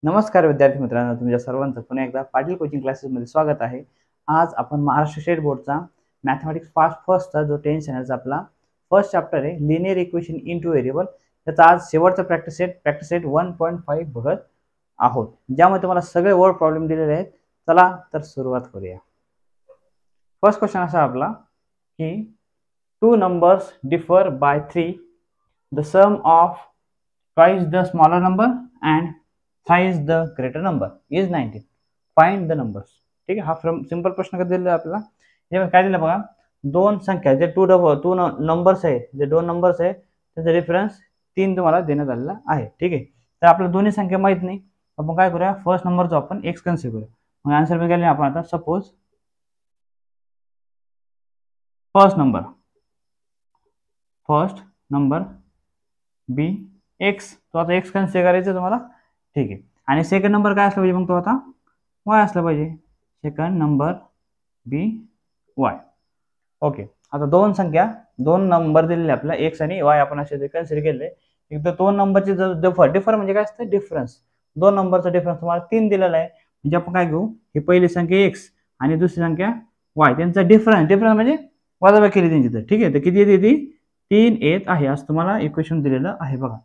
नमस्कार विद्यार्थी मित्रांनो, तुमच्या सर्वांचं पुन्हा एकदा पाटील कोचिंग क्लासेसमध्ये स्वागत आहे. आज आपण महाराष्ट्र स्टेट बोर्डचा मॅथमॅटिक्स फर्स्टचा जो 10 चॅनलचा आपला फर्स्ट चॅप्टर आहे लिनियर इक्वेशन इनटू व्हेरिएबल, त्याचा आज शेवटचा प्रॅक्टिस सेट 1.5 बघत आहोत, ज्यामध्ये तुम्हाला सगळे वर्ड प्रॉब्लेम दिलेले आहेत. चला तर सुरुवात करूया. फर्स्ट क्वेश्चन असा आपला की two numbers differ by 3, the sum of twice the smaller number and thrice the greater number is 19. Find the numbers. ठीक आहे, हा फ्रॉम सिंपल प्रश्न कधी दिलेला आपल्याला. यामध्ये काय दिलं बघा, दोन संख्या जे टू नंबर्स आहे, जे दोन नंबर्स आहे त्याचा डिफरन्स 3 तुम्हाला देण्यात आलेला आहे. ठीक आहे, तर आपल्याला दोन्ही संख्या माहित नाही, आपण काय करूया, फर्स्ट नंबरचा आपण x कन्सिडर करूया. मग आन्सर बघायला आपण आता सपोज फर्स्ट नंबर बी x, तो आता x कन्सिडर करायचं तुम्हाला. ठीक आहे, आणि सेकंड नंबर काय असला पाहिजे, मग तो आता y असला पाहिजे. सेकंड नंबर बी y. ओके, आता दोन नंबर दिलेले आपल्याला x आणि y आपण असे कन्सिडर केले. एकदा दोन नंबरचे डिफर म्हणजे काय असतं, डिफरन्स. दोन नंबरचा डिफरन्स तुम्हाला 3 दिलेला आहे. म्हणजे आपण काय घेऊ, ही पहिली संख्या x आणि दुसरी संख्या y, त्यांचा डिफरन्स म्हणजे वजाबाकी केली त्यांची. तर ठीक आहे, तर किती येते ती 3 येत आहे, असं तुम्हाला इक्वेशन दिलेलं आहे. बघा,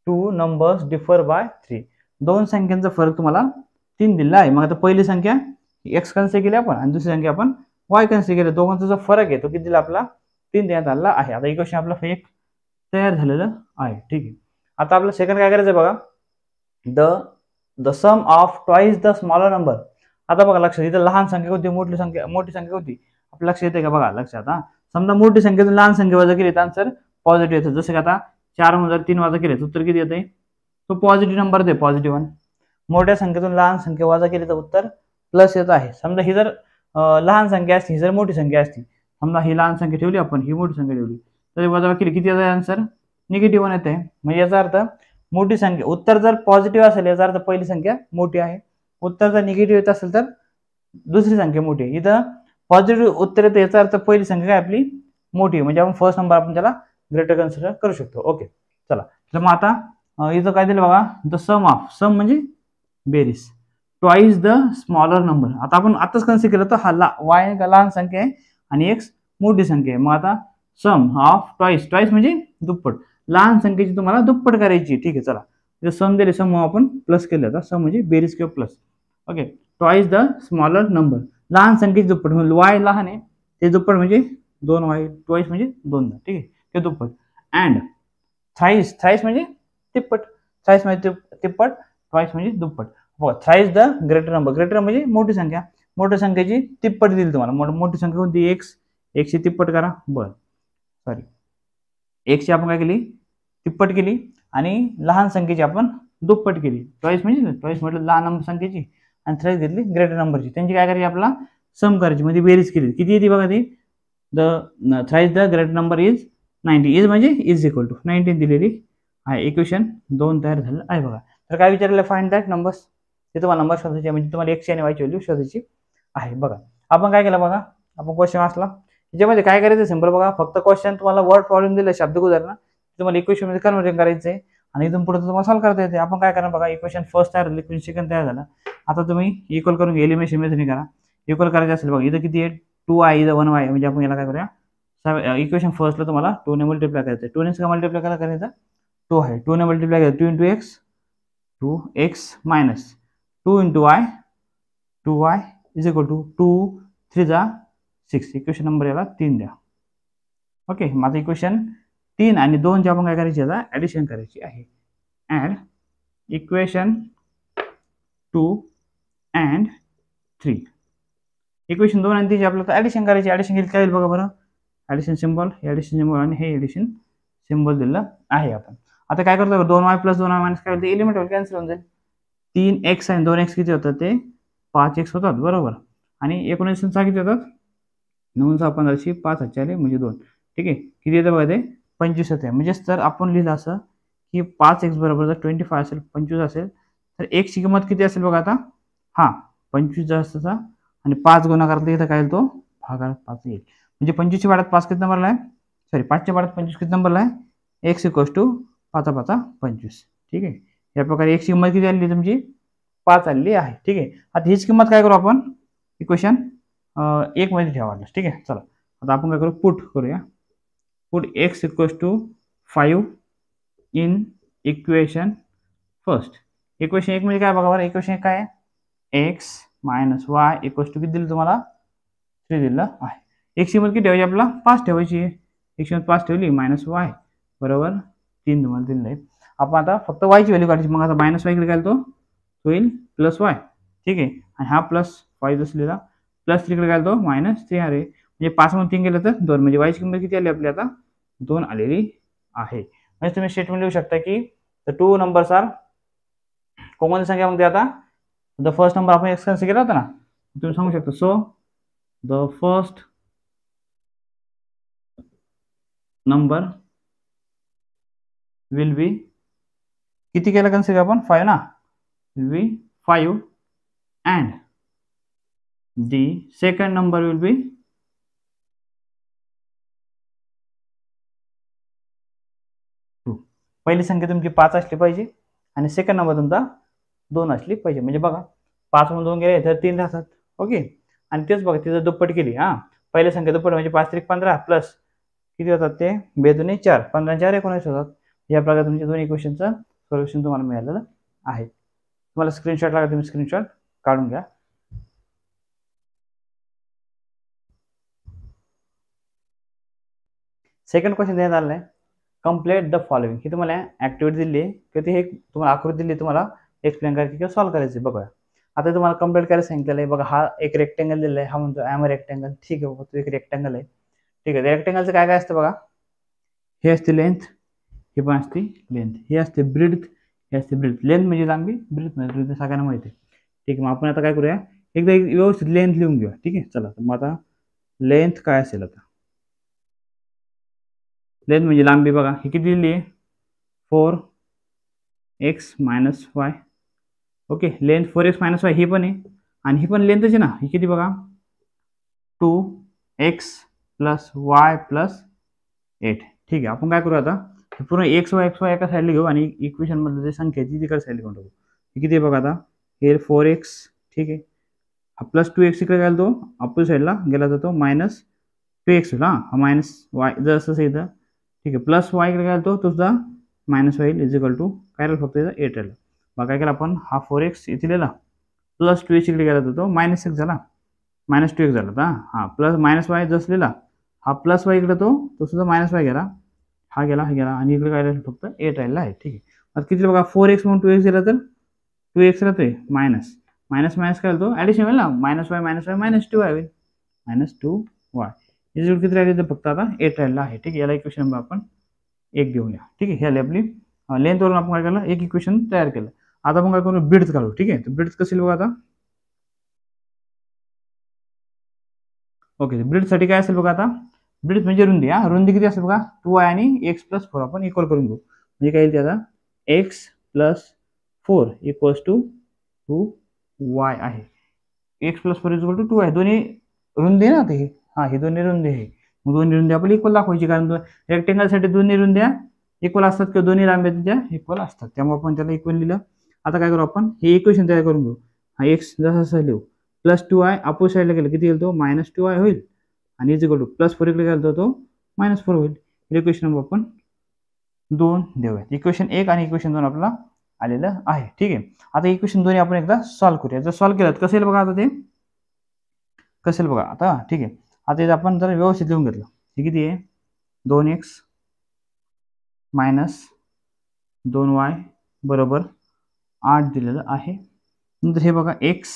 टू नंबर्स डिफर बाय 3, दोन संख्यांचा फरक तुम्हाला 3 दिला आहे. मग आता पहिली संख्या x कन्सिडर केली आपण आणि दुसरी संख्या आपण y कन्सिडर केली. दोघांचा जो फरक आहे तो किती दिला आपला, 3 देण्यात आलेला आहे. आता इक्वेशन आपलं एक तयार झालेलं आहे. ठीक आहे, आता आपलं सेकंड काय करायचं बघा, the sum of twice the smaller number. आता बघा लक्षात, इथं लहान संख्या होती, मोठी संख्या होती, आपल्या लक्षात येते का बघा, लक्षात. हा, समजा मोठी संख्येतून लहान संख्या वजा केली तर आन्सर पॉझिटिव्ह येतं. जसं की आता 4 मध्ये 3 वजा केले तर उत्तर किती येते, तो पॉझिटिव्ह नंबर दे, पॉझिटिव्ह 1. मोठ्या संख्येतून लहान संख्या वजा केली तर उत्तर प्लस येत आहे. समजा ही जर लहान संख्या असती, ही जर मोठी संख्या असती, समजा ही लहान संख्या ठेवली आपण, ही मोठी संख्या ठेवली, तर वजा केली किती येत आहे, आन्सर निगेटिव्ह 1 येते. म्हणजे याचा अर्थ मोठी संख्या, उत्तर जर पॉझिटिव्ह असेल याचा अर्थ पहिली संख्या मोठी आहे. उत्तर जर निगेटिव्ह येत असेल तर दुसरी संख्या मोठी आहे. इथं पॉझिटिव्ह उत्तर येतं, याचा अर्थ पहिली संख्या काय आपली मोठी आहे. म्हणजे आपण फर्स्ट नंबर आपण त्याला ग्रेटर कन्सिडर करू शकतो. ओके, चला, तर मग आता इथं काय दिलं बघा, द सम म्हणजे बेरीज, ट्वाइस द स्मॉलर नंबर. आता आपण आताच कन्सिडर केलं तर हा y लहान संख्या आहे आणि x मोठी संख्या आहे. मग आता सम ऑफ ट्वाइस म्हणजे दुप्पट, लहान संख्येची तुम्हाला दुप्पट करायची. ठीक आहे, चला, इथं सम दिले, सम आपण प्लस केलं. आता सम म्हणजे बेरीज किंवा plus. Okay, twice the smaller number, लहान संख्येची दुप्पट, म्हणजे y लहान आहे ते दुप्पट म्हणजे 2y, ट्वाइस म्हणजे 2. ठीक आहे, ते दुप्पट. अँड थ्राइस म्हणजे तिप्पट, थ्राइस म्हणजे तिप्पट, ट्वाइस म्हणजे दुप्पट. थ्राइस द ग्रेटर नंबर म्हणजे मोठी संख्या, मोठ्या संख्येची तिप्पट दिली तुम्हाला. मोठी संख्या कोणती, एक्स ची तिप्पट करा. बरं, सॉरी, एक्सची आपण काय केली, तिप्पट केली आणि लहान संख्येची आपण दुप्पट केली. ट्वाइस म्हटलं लहान संख्येची आणि थ्राइस घेतली ग्रेटर नंबरची. त्यांची काय करायची, आपल्याला सम करायची, म्हणजे बेरीज केली. किती येते बघा ती, the thrice the greater number is 90, is म्हणजे इज इक्वल टू 19 दिलेली आहे. इक्वेशन 2 तयार झालं आहे. बघा, तर काय विचारलेलं, फाइंड दॅट नंबर्स. ते तुम्हाला नंबर शोधायचे, म्हणजे तुम्हाला x आणि y ची व्हॅल्यू शोधायची आहे. बघा, आपण काय केलं बघा, आपण क्वेश्चन वाचला, त्याच्यामध्ये काय करायचं सिंपल बघा, फक्त क्वेश्चन तुम्हाला वर्ड प्रॉब्लेम दिला, शब्द उदाहरण तुम्हाला इक्वेशन मध्ये कन्वर्ट करायचं आहे आणि इथून पुढे तुम्हाला सॉल्व्ह करता येते. आपण काय करणार बघा, इक्वेशन फर्स्ट तयार झालं, इक्वेशन सेकंड तयार झालं. आता तुम्ही इक्वल करून एलिमिनेशन मेथडने करा. इक्वल करायचं असेल बघा, इथं किती आहे 2y, इथं 1y, म्हणजे आपण याला काय करूया, इक्वेशन फर्स्टला तुम्हाला 2 ने मल्टिप्लाय करायचं. 2 ने मल्टिप्लाय करायचं 2 आहे, 2 ने मल्टिप्लाय करायचं 2 × x, 2x minus 2 × y, 2y is equal to 2 3 जा 6. इक्वेशन नंबर याला 3 द्या. ओके, माझं इक्वेशन 3 आणि 2 ची आपण काय करायची, आता ऍडिशन करायची आहे. Add equation 2 and 3. इक्वेशन 2 आणि 3 ची आपल्याला ऍडिशन करायची. ऍडिशन केली काय होईल बघा बरं, ऍडिशन सिम्बॉल, हे ऍडिशन सिम्बॉल आणि हे ऍडिशन सिम्बॉल दिलेलं आहे. आपण आता काय करतो, 2y + 2y मायनस काय होईल, एलिमेंट होईल, कॅन्सल होऊन जाईल. 3x आणि 2x किती होतात, ते 5x होतात, बरोबर. आणि 19 किती होतात, 9 × 15 5 × म्हणजे 2. ठीक आहे, किती येतं बघा, ते 25 येते. म्हणजे जर आपण लिहिलं असं की 5x बरोबर जर 25 असेल, 25 असेल, तर x ची किंमत किती असेल बघा आता, हा 25 जास्तचा आणि 5 गुणाकार इथं काय येईल, तो भागाकार 5 येईल. म्हणजे 25 च्या पाड्यात 5 किती नंबरला आहे, सॉरी 5 च्या पाड्यात 25 किती नंबरला आहे, x = 5 × 5 = 25. ठीक आहे, या प्रकारे x ची किंमत किती आली तुमची 5 आलेली आहे. ठीक आहे, आता हीच किंमत काय करू आपण इक्वेशन 1 मध्ये ठेवायला. ठीक आहे, चला आता आपण काय करू पुट करूया. Put x equals to 5 in equation first. Equation 1 म्हणजे काय बघा बरं, इक्वेशन 1 काय आहे, x minus y equals to किती दिलं तुम्हाला 3 दिलं आहे. x किंमत किती ठेवायची आपल्याला 5 ठेवायची आहे. x किंमत 5 ठेवली मायनस वाय बरोबर 3 तुम्हाला दिलं आहे. आपण आता फक्त y ची व्हॅल्यू काढायची. मग आता मायनस वाय इकडे काय तो होईल प्लस वाय. ठीक आहे, आणि हा प्लस 5 असलेला प्लस 3 इकडे काय तो मायनस 3 आहे. म्हणजे 5 म्हणून 3 गेलं तर 2, म्हणजे y ची किंमत किती आली आपली आता 2 आलेली आहे. म्हणजे तुम्ही स्टेटमेंट लिहू शकता की द टू नंबर्स आर कोणत्या संख्या मग आता द फर्स्ट नंबर आपण एक्स कन्सिडर केला होता ना, तुम्ही सांगू शकता so the first number will be किती केलं कन्सिडर आपण 5 ना, will be 5 and the second number will be पहिली संख्या तुमची 5 असली पाहिजे आणि सेकंड नंबर तुमचा 2 असली पाहिजे. म्हणजे बघा 5 म्हणून 2 गेले तर 3 राहतात. ओके, आणि तेच बघा तिथं दुप्पट केली. पहिल्या संख्या दुप्पट म्हणजे 5 त्रिक 15 प्लस किती होतात ते 2 दुने 4, 15 4 19 होतात. या प्रकारे तुमच्या दोन इक्वेशनचं सोल्युशन तुम्हाला मिळालेलं आहे. तुम्हाला स्क्रीनशॉट लागला, तुम्ही स्क्रीनशॉट काढून घ्या. सेकंड क्वेश्चन देण्यात आलेला आहे, कंप्लीट द फॉलोइंग. ही तुम्हाला ऍक्टिव्हिटी दिली आहे किंवा ती एक तुम्हाला आकृती दिली, तुम्हाला एक्सप्लेन करायची किंवा सॉल्व्ह करायची. बघा आता तुम्हाला कंप्लीट करायला सांगितलेलं आहे. बघा हा एक रेक्टेंगल दिलेला आहे, हा म्हणतो आय एम रेक्टेंगल. ठीक आहे, तो एक रेक्टेंगल आहे. ठीक आहे, रेक्टेंगलचं काय काय असतं बघा, हे असते लेंथ, हे पण असते लेंथ, हे असते ब्रीथ, हे असते ब्रीथ. लेंथ म्हणजे लांबी, ब्रीथ म्हणजे ब्रीथ सगळ्यांना माहिती आहे. ठीक आहे, मग आपण आता काय करूया, एकदा एक व्यवस्थित लेंथ लिहून घेऊया. ठीक आहे, चला मग आता लेंथ काय असेल, आता लेंथ म्हणजे लांबी. बघा ही किती दिली आहे 4x मायनस वाय. ओके, लेंथ 4x मायनस वाय ही पण आहे, आणि ही पण लेंथच आहे ना. ही किती बघा 2x प्लस वाय प्लस 8. ठीक आहे, आपण काय करू आता पूर्ण एक्स वाय एका साईडला घेऊ आणि इक्वेशन मधलं जे संख्या ती तिकडे साईडला घेऊन टाकू. ही किती आहे बघा आता हे 4x. ठीक आहे, हा प्लस 2x इकडे गेला, तो अपोजिट साईडला गेला जातो मायनस 2x होईल. हा मायनस वाय जसं इथं. ठीक आहे, प्लस वाय इकडे गेला, तो सुद्धा मायनस होईल इज इक्वल टू काय राहील फक्त इथं 8 राहिलं. मग काय केलं आपण, हा 4x इथे लिहिला, प्लस 2x इकडे गेला तो मायनस 6 झाला, मायनस 2x झाला. आता हा प्लस मायनस वाय जसं लिहिला, हा प्लस वाय इकडे तो सुद्धा मायनस वाय गेला, हा गेला हा गेला, आणि इकडे काय राहिलं फक्त 8 राहिला आहे. ठीक आहे, आता किती बघा 4x म्हणून 2x दिला तर 2x राहतोय मायनस मायनस मायनस काय तो ॲडिशन होईल ना, मायनस वाय मायनस 2y होईल, मायनस 2y. इज किती राहिले तर फक्त आता 8 राहिला आहे. ठीक आहे, याला इक्वेशन नंबर आपण 1 देऊया. ठीक आहे, ह्याला आपली लेंथवरून आपण काय केलं, एक इक्वेशन तयार केलं. आता आपण काय करू, ब्रीथ काढू. ठीक आहे, तर ब्रीथ कशी बघा आता. ओके, ब्रीथसाठी काय असेल बघा आता, ब्रीथ म्हणजे रुंदी. रुंदी किती असेल बघा 2y आणि x प्लस 4 आपण इक्वल करून घेऊ. म्हणजे काय येईल ते आता x plus 4 equals to 2y आहे. x प्लस 4 इक्वल टू 2 आहे. दोन्ही रुंदी ना ते, हे दोन्ही रुंदी आहे. मग दोन्ही रुंदी आपल्याला इक्वल दाखवायची, कारण रेक्टेंगलसाठी दोन्ही रुंद्या इक्वल असतात किंवा दोन्ही लांब्या त्या इक्वल असतात, त्यामुळे आपण त्याला इक्वल लिहिलं. आता काय करू आपण, हे इक्वेशन तयार करून घेऊ. हा x जसं लिहू, प्लस 2y अपोजिट साईडला गेलं किती येईल तो मायनस 2y होईल, आणि इज इक्वल टू प्लस 4 इकडे गेला तो मायनस 4 होईल. इक्वेशन नंबर आपण 2 देऊया. इक्वेशन 1 आणि इक्वेशन 2 आपल्याला आलेलं आहे. ठीक आहे, आता इक्वेशन 2 आपण एकदा सॉल्व्ह करूया. जर सॉल्व्ह केलं कसं येईल बघा, आता ते कसं येईल बघा आता. ठीक आहे, आता इथं आपण जर व्यवस्थित लिहून घेतलं, हे किती आहे 2x मायनस 2y बरोबर 8 दिलेलं आहे. नंतर हे बघा x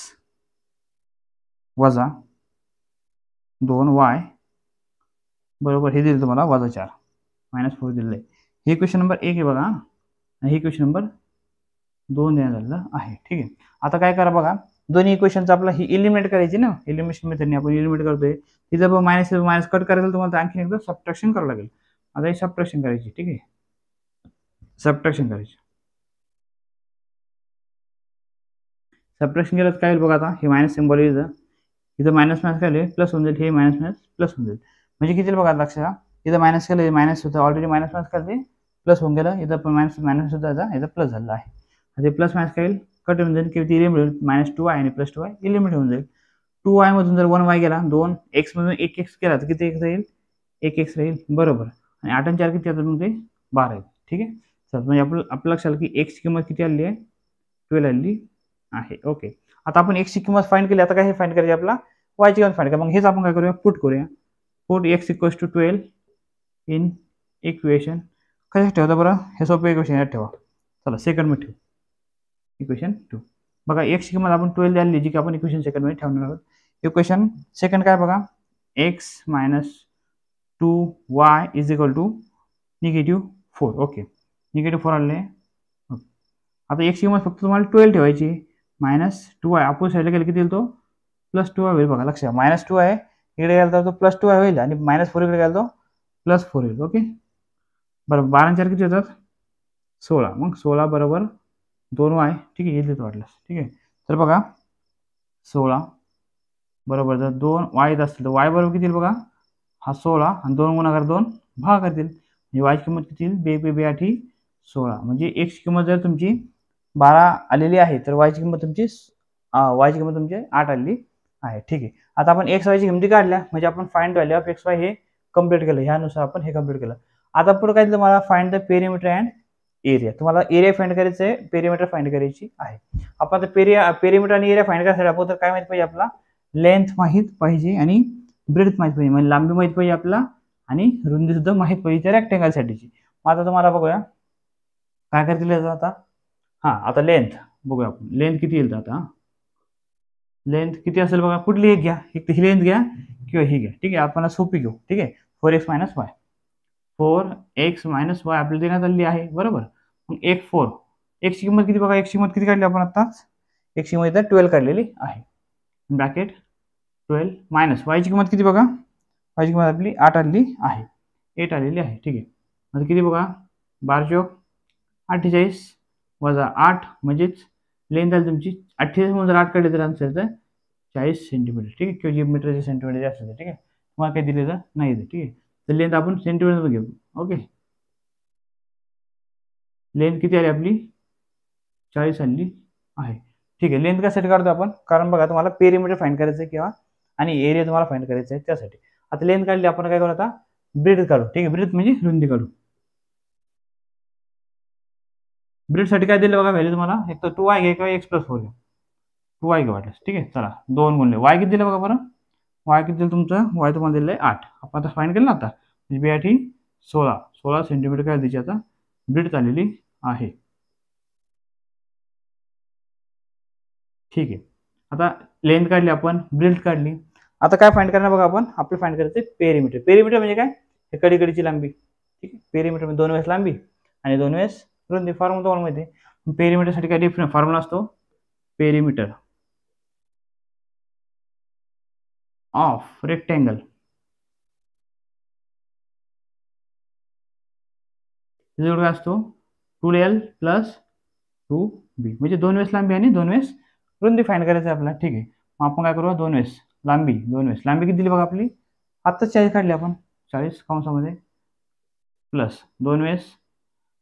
वजा 2y बरोबर हे दिलं तुम्हाला वजा 4 मायनस 4 दिलेलं आहे. हे क्वेश्चन नंबर 1 आहे बघा, आणि हे क्वेश्चन नंबर 2 देण्यात आलेलं आहे. ठीक आहे, आता काय करा बघा, दोन्ही इक्वेशनचं आपला ही इलिमिनेट करायची ना, एलिमिनेशन मेथडने आपण इलिमिनेट करतोय. तिथं मायनस मायनस कट करायचं, तुम्हाला आणखी एकदा सबट्रॅक्शन करावं लागेल. आता ही सबट्रॅक्शन करायची. ठीक आहे, सबट्रॅक्शन करायची. सबट्रॅक्शन केलं काय होईल बघा, आता हे मायनस सिम्बॉल इथं मायनस मायनस काय होईल प्लस होऊन जाईल, हे मायनस मायनस प्लस होऊन जाईल. म्हणजे किती बघा लक्षात, इथं मायनस केलं मायनस होतं, ऑलरेडी मायनस मायनस करते प्लस होऊन गेलं, इथं पण मायनस मायनस सुद्धा इथं प्लस झालं आहे. ते प्लस मायनस काय होईल कट होऊन जाईल किंवा ती लिमिट होईल -2y आणि +2y ही लिमिट होऊन जाईल. 2y मधून जर 1y गेला 2x मधून 1x गेला तर किती x राहील 1x राहील बरोबर. आणि 8 आणि 4 किती येतात मग ते 12 येईल. ठीक आहे. चल म्हणजे आपलं लक्षात आलं की x ची किंमत किती आली आहे 12 आली आहे. ओके. आता आपण x ची किंमत फाइंड केली. आता काय हे फाइंड करायची आपला y ची किंमत फाइंड करा. मग हेच आपण काय करूया पुट करूया. पुट x = 12 इन इक्वेशन कशात ठेवता बरं हे सोपे इक्वेशन यात ठेवा. चला सेकंड मध्ये ठेवू इक्वेशन 2. बघा x ची किंमत आपण 12 द्यायला जी की आपण इक्वेशन सेकंड मध्ये ठेवणार आहोत. इक्वेशन सेकंड काय बघा x - 2y = -4. ओके -4 आले. आता x ची किंमत फक्त तुम्हाला 12 ठेवायची. -2y अपोजिट साईडला गेलं किती येईल तो +2y होईल. बघा लक्षात -2y इकडे गेला तर तो +2y होईल आणि -4 इकडे गेला तो +4 होईल. ओके बरोबर. 12 आणि 4 किती होतात 16. मग 16 बरोबर 2y. ठीक आहे हे देतो वाटलं. ठीक आहे. तर बघा 16 बरोबर जर 2y येत असतील तर y बरोबर किती येईल बघा हा 16 आणि 2 गुणाकार 2 भागाकार करतील. म्हणजे y ची किंमत किती येईल 2 8 16. म्हणजे x ची किंमत जर तुमची 12 आलेली आहे तर y ची किंमत तुमची 8 आलेली आहे. ठीक आहे. आता आपण x y ची किमती काढल्या म्हणजे आपण find value of x y हे कंप्लीट केलं. ह्यानुसार आपण हे कंप्लीट केलं. आता पुढे काय तुम्हाला find the perimeter and area. तुम्हाला एरिया फाइंड करायचं आहे पेरिमीटर फाइंड करायची आहे. आपण आता पेरिमीटर आणि एरिया फाइंड करायसाठी आपण काय माहित पाहिजे आपला लेंथ माहित पाहिजे आणि ब्रेड्थ माहित पाहिजे. म्हणजे लांबी माहित पाहिजे आपला आणि रुंदी सुद्धा माहित पाहिजे त्या रेक्टेंगल साठीची. आता तुम्हाला बघूया काय करतील आता आता लेंथ बघूया आपण लेंथ किती येईल आता लेंथ किती असेल बघा कुठली एक घ्या एक ही लेंथ घ्या किंवा ही घ्या. ठीक आहे आपण सोपी घेऊ. ठीक आहे 4x - y 4x - y आपल्याला देण्यात आलेली आहे बरोबर. मग 4 x ची किंमत किती बघा x ची किंमत किती काढली आपण आताच x ची किंमत 12 काढलेली आहे. ब्रॅकेट 12 मायनस y ची किंमत किती बघा y ची किंमत आपली 8 आलेली आहे 8 आलेली आहे. ठीक आहे. आता किती बघा 12 चौक 48 वजा 8 म्हणजेच लेंथ आली तुमची 48 म्हणून जर 8 काढले तर आन्सर तर 40 सेंटीमीटर. ठीक आहे किंवा जे मीटरचे सेंटीमीटर जास्त आहे. ठीक आहे तुम्हाला काही दिलेलं नाही ठीक आहे. तर लेंथ आपण सेंटीमीटर घेऊ. ओके लेंथ किती आली आपली 40 आली आहे. ठीक आहे. लेंथ कशासाठी काढतो आपण कारण बघा तुम्हाला पेरिमीटर फाइंड करायचं आहे किंवा आणि एरिया तुम्हाला फाइंड करायचं आहे त्यासाठी. आता लेंथ काढली आपण काय करू आता ब्रेड्थ काढू. ठीक आहे ब्रेड्थ म्हणजे रुंदी काढू. ब्रेड साठी काय दिलं बघा व्हॅल्यू तुम्हाला एक तर 2y घ्या किंवा x + 4 घ्या 2y घ्या वाटलं. ठीक आहे चला 2 गुणले y किती दिलं बघा बरं y किती दिलं तुमचं y तुम्हाला दिलं आहे 8. आपण आता फाइंड केलं ना आता म्हणजे b8 ही 16 सेंटीमीटर काय द्यायची आता ब्रेड आलेली आहे. ठीक आहे. आता लेंथ काढली आपण ब्रेड काढली. आता काय फाइंड करणार बघा आपण आपलं फाइंड करायचं पेरिमीटर. पेरिमीटर म्हणजे काय हे कडीकडीची लांबी. ठीक आहे पेरिमीटर म्हणजे 2 वेळेस लांबी आणि 2 वेळेस रुंदी. फॉर्म्युला तुम्हाला माहिती आहे पेरिमीटर साठी काय डिफरंट फॉर्म्युला असतो पेरिमीटर ऑफ रेक्टेंगल काय असतो 2l + 2b म्हणजे 2 वेळेस लांबी आणि 2 वेळेस रुंदी फाइंड करायचं आहे आपल्याला. ठीक आहे मग आपण काय करू 2 वेळेस लांबी 2 वेळेस लांबी किती दिली बघा आपली आत्ताच 40 काढली आपण 40 कंसामध्ये प्लस 2 वेळेस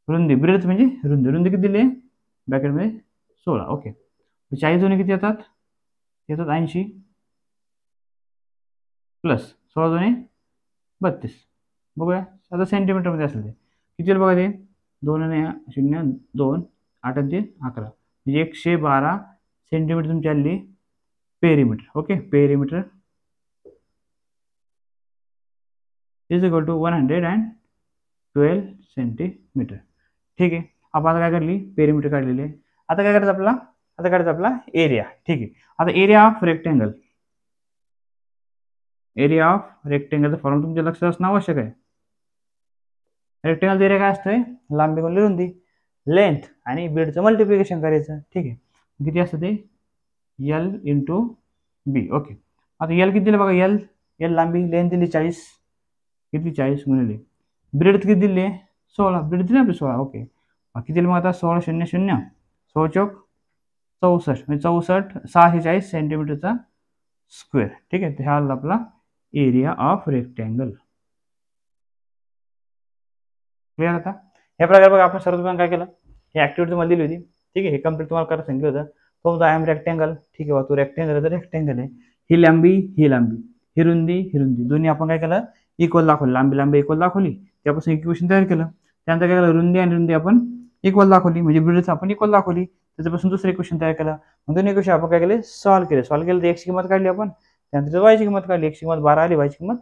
रुंदी ब्रेड्थ म्हणजे रुंदी किती दिली ब्रॅकेटमध्ये 16. ओके 40 दोन्ही किती येतात 80 प्लस 16 दोन्ही 32. बघूया आता सेंटीमीटरमध्ये असेल ते किती बघा ते 2 आणि 0 2 8 आणि 3 11 म्हणजे 112 सेंटीमीटर तुमची आली perimeter. Okay perimeter is equal to 112 centimetre. ठीक आहे आपण आता काय काढली पेरिमीटर काढलेली आहे. आता काय करायचं आपल्याला आता काढायचं आपला एरिया. ठीक आहे आता एरिया ऑफ रेक्टेंगल फॉर्म तुमच्या लक्षात असणं आवश्यक आहे. रेक्टेंगल एरिया काय असतंय लांबी गुणिले रुंदी लेंथ आणि ब्रेडचं मल्टिप्लिकेशन करायचं. ठीक आहे किती असतं ते l × b. ओके आता l किती दिलं बघा l लांबी लेंथ दिली 40 किती 40 गुणिले ब्रेड किती दिली 16 ब्रेड दिली आपली 16. ओके किती दिलं मग आता 16 0 0 16 चौक 64 म्हणजे 64 640 सेंटीमीटरचा स्क्वेअर. ठीक आहे हा आपला एरिया ऑफ रेक्टेंगल. क्लिअर. आता ह्या प्रकारे बघा आपण सर्वप्रथम काय केलं ही ऍक्टिव्हिटी तुम्हाला दिली होती ठीक आहे, हे कम्प्लीट तुम्हाला करायला सांगितलं होतं. तो आय एम रेक्टँगल, ठीक आहे, तो रेक्टँगल आहे तर रेक्टँगल आहे. ही लांबी ही लांबी, ही रुंदी दोन्ही आपण काय केलं इक्वल दाखवली, लांबी इक्वल दाखवली, त्यापासून इक्वेशन तयार केलं. त्यानंतर काय केलं रुंदी आणि रुंदी आपण इक्वल दाखवली, म्हणजे ब्रिड्थ आपण इक्वल दाखवली, त्याच्यापासून दुसरं इक्वेशन तयार केलं. मग दोन्ही इक्वेशन आपण काय केले सॉल्व्ह केले तर एक्सची किंमत काढली आपण, त्यानंतर वायची किंमत काढली, एक्सची किंमत 12 आली, वायची किंमत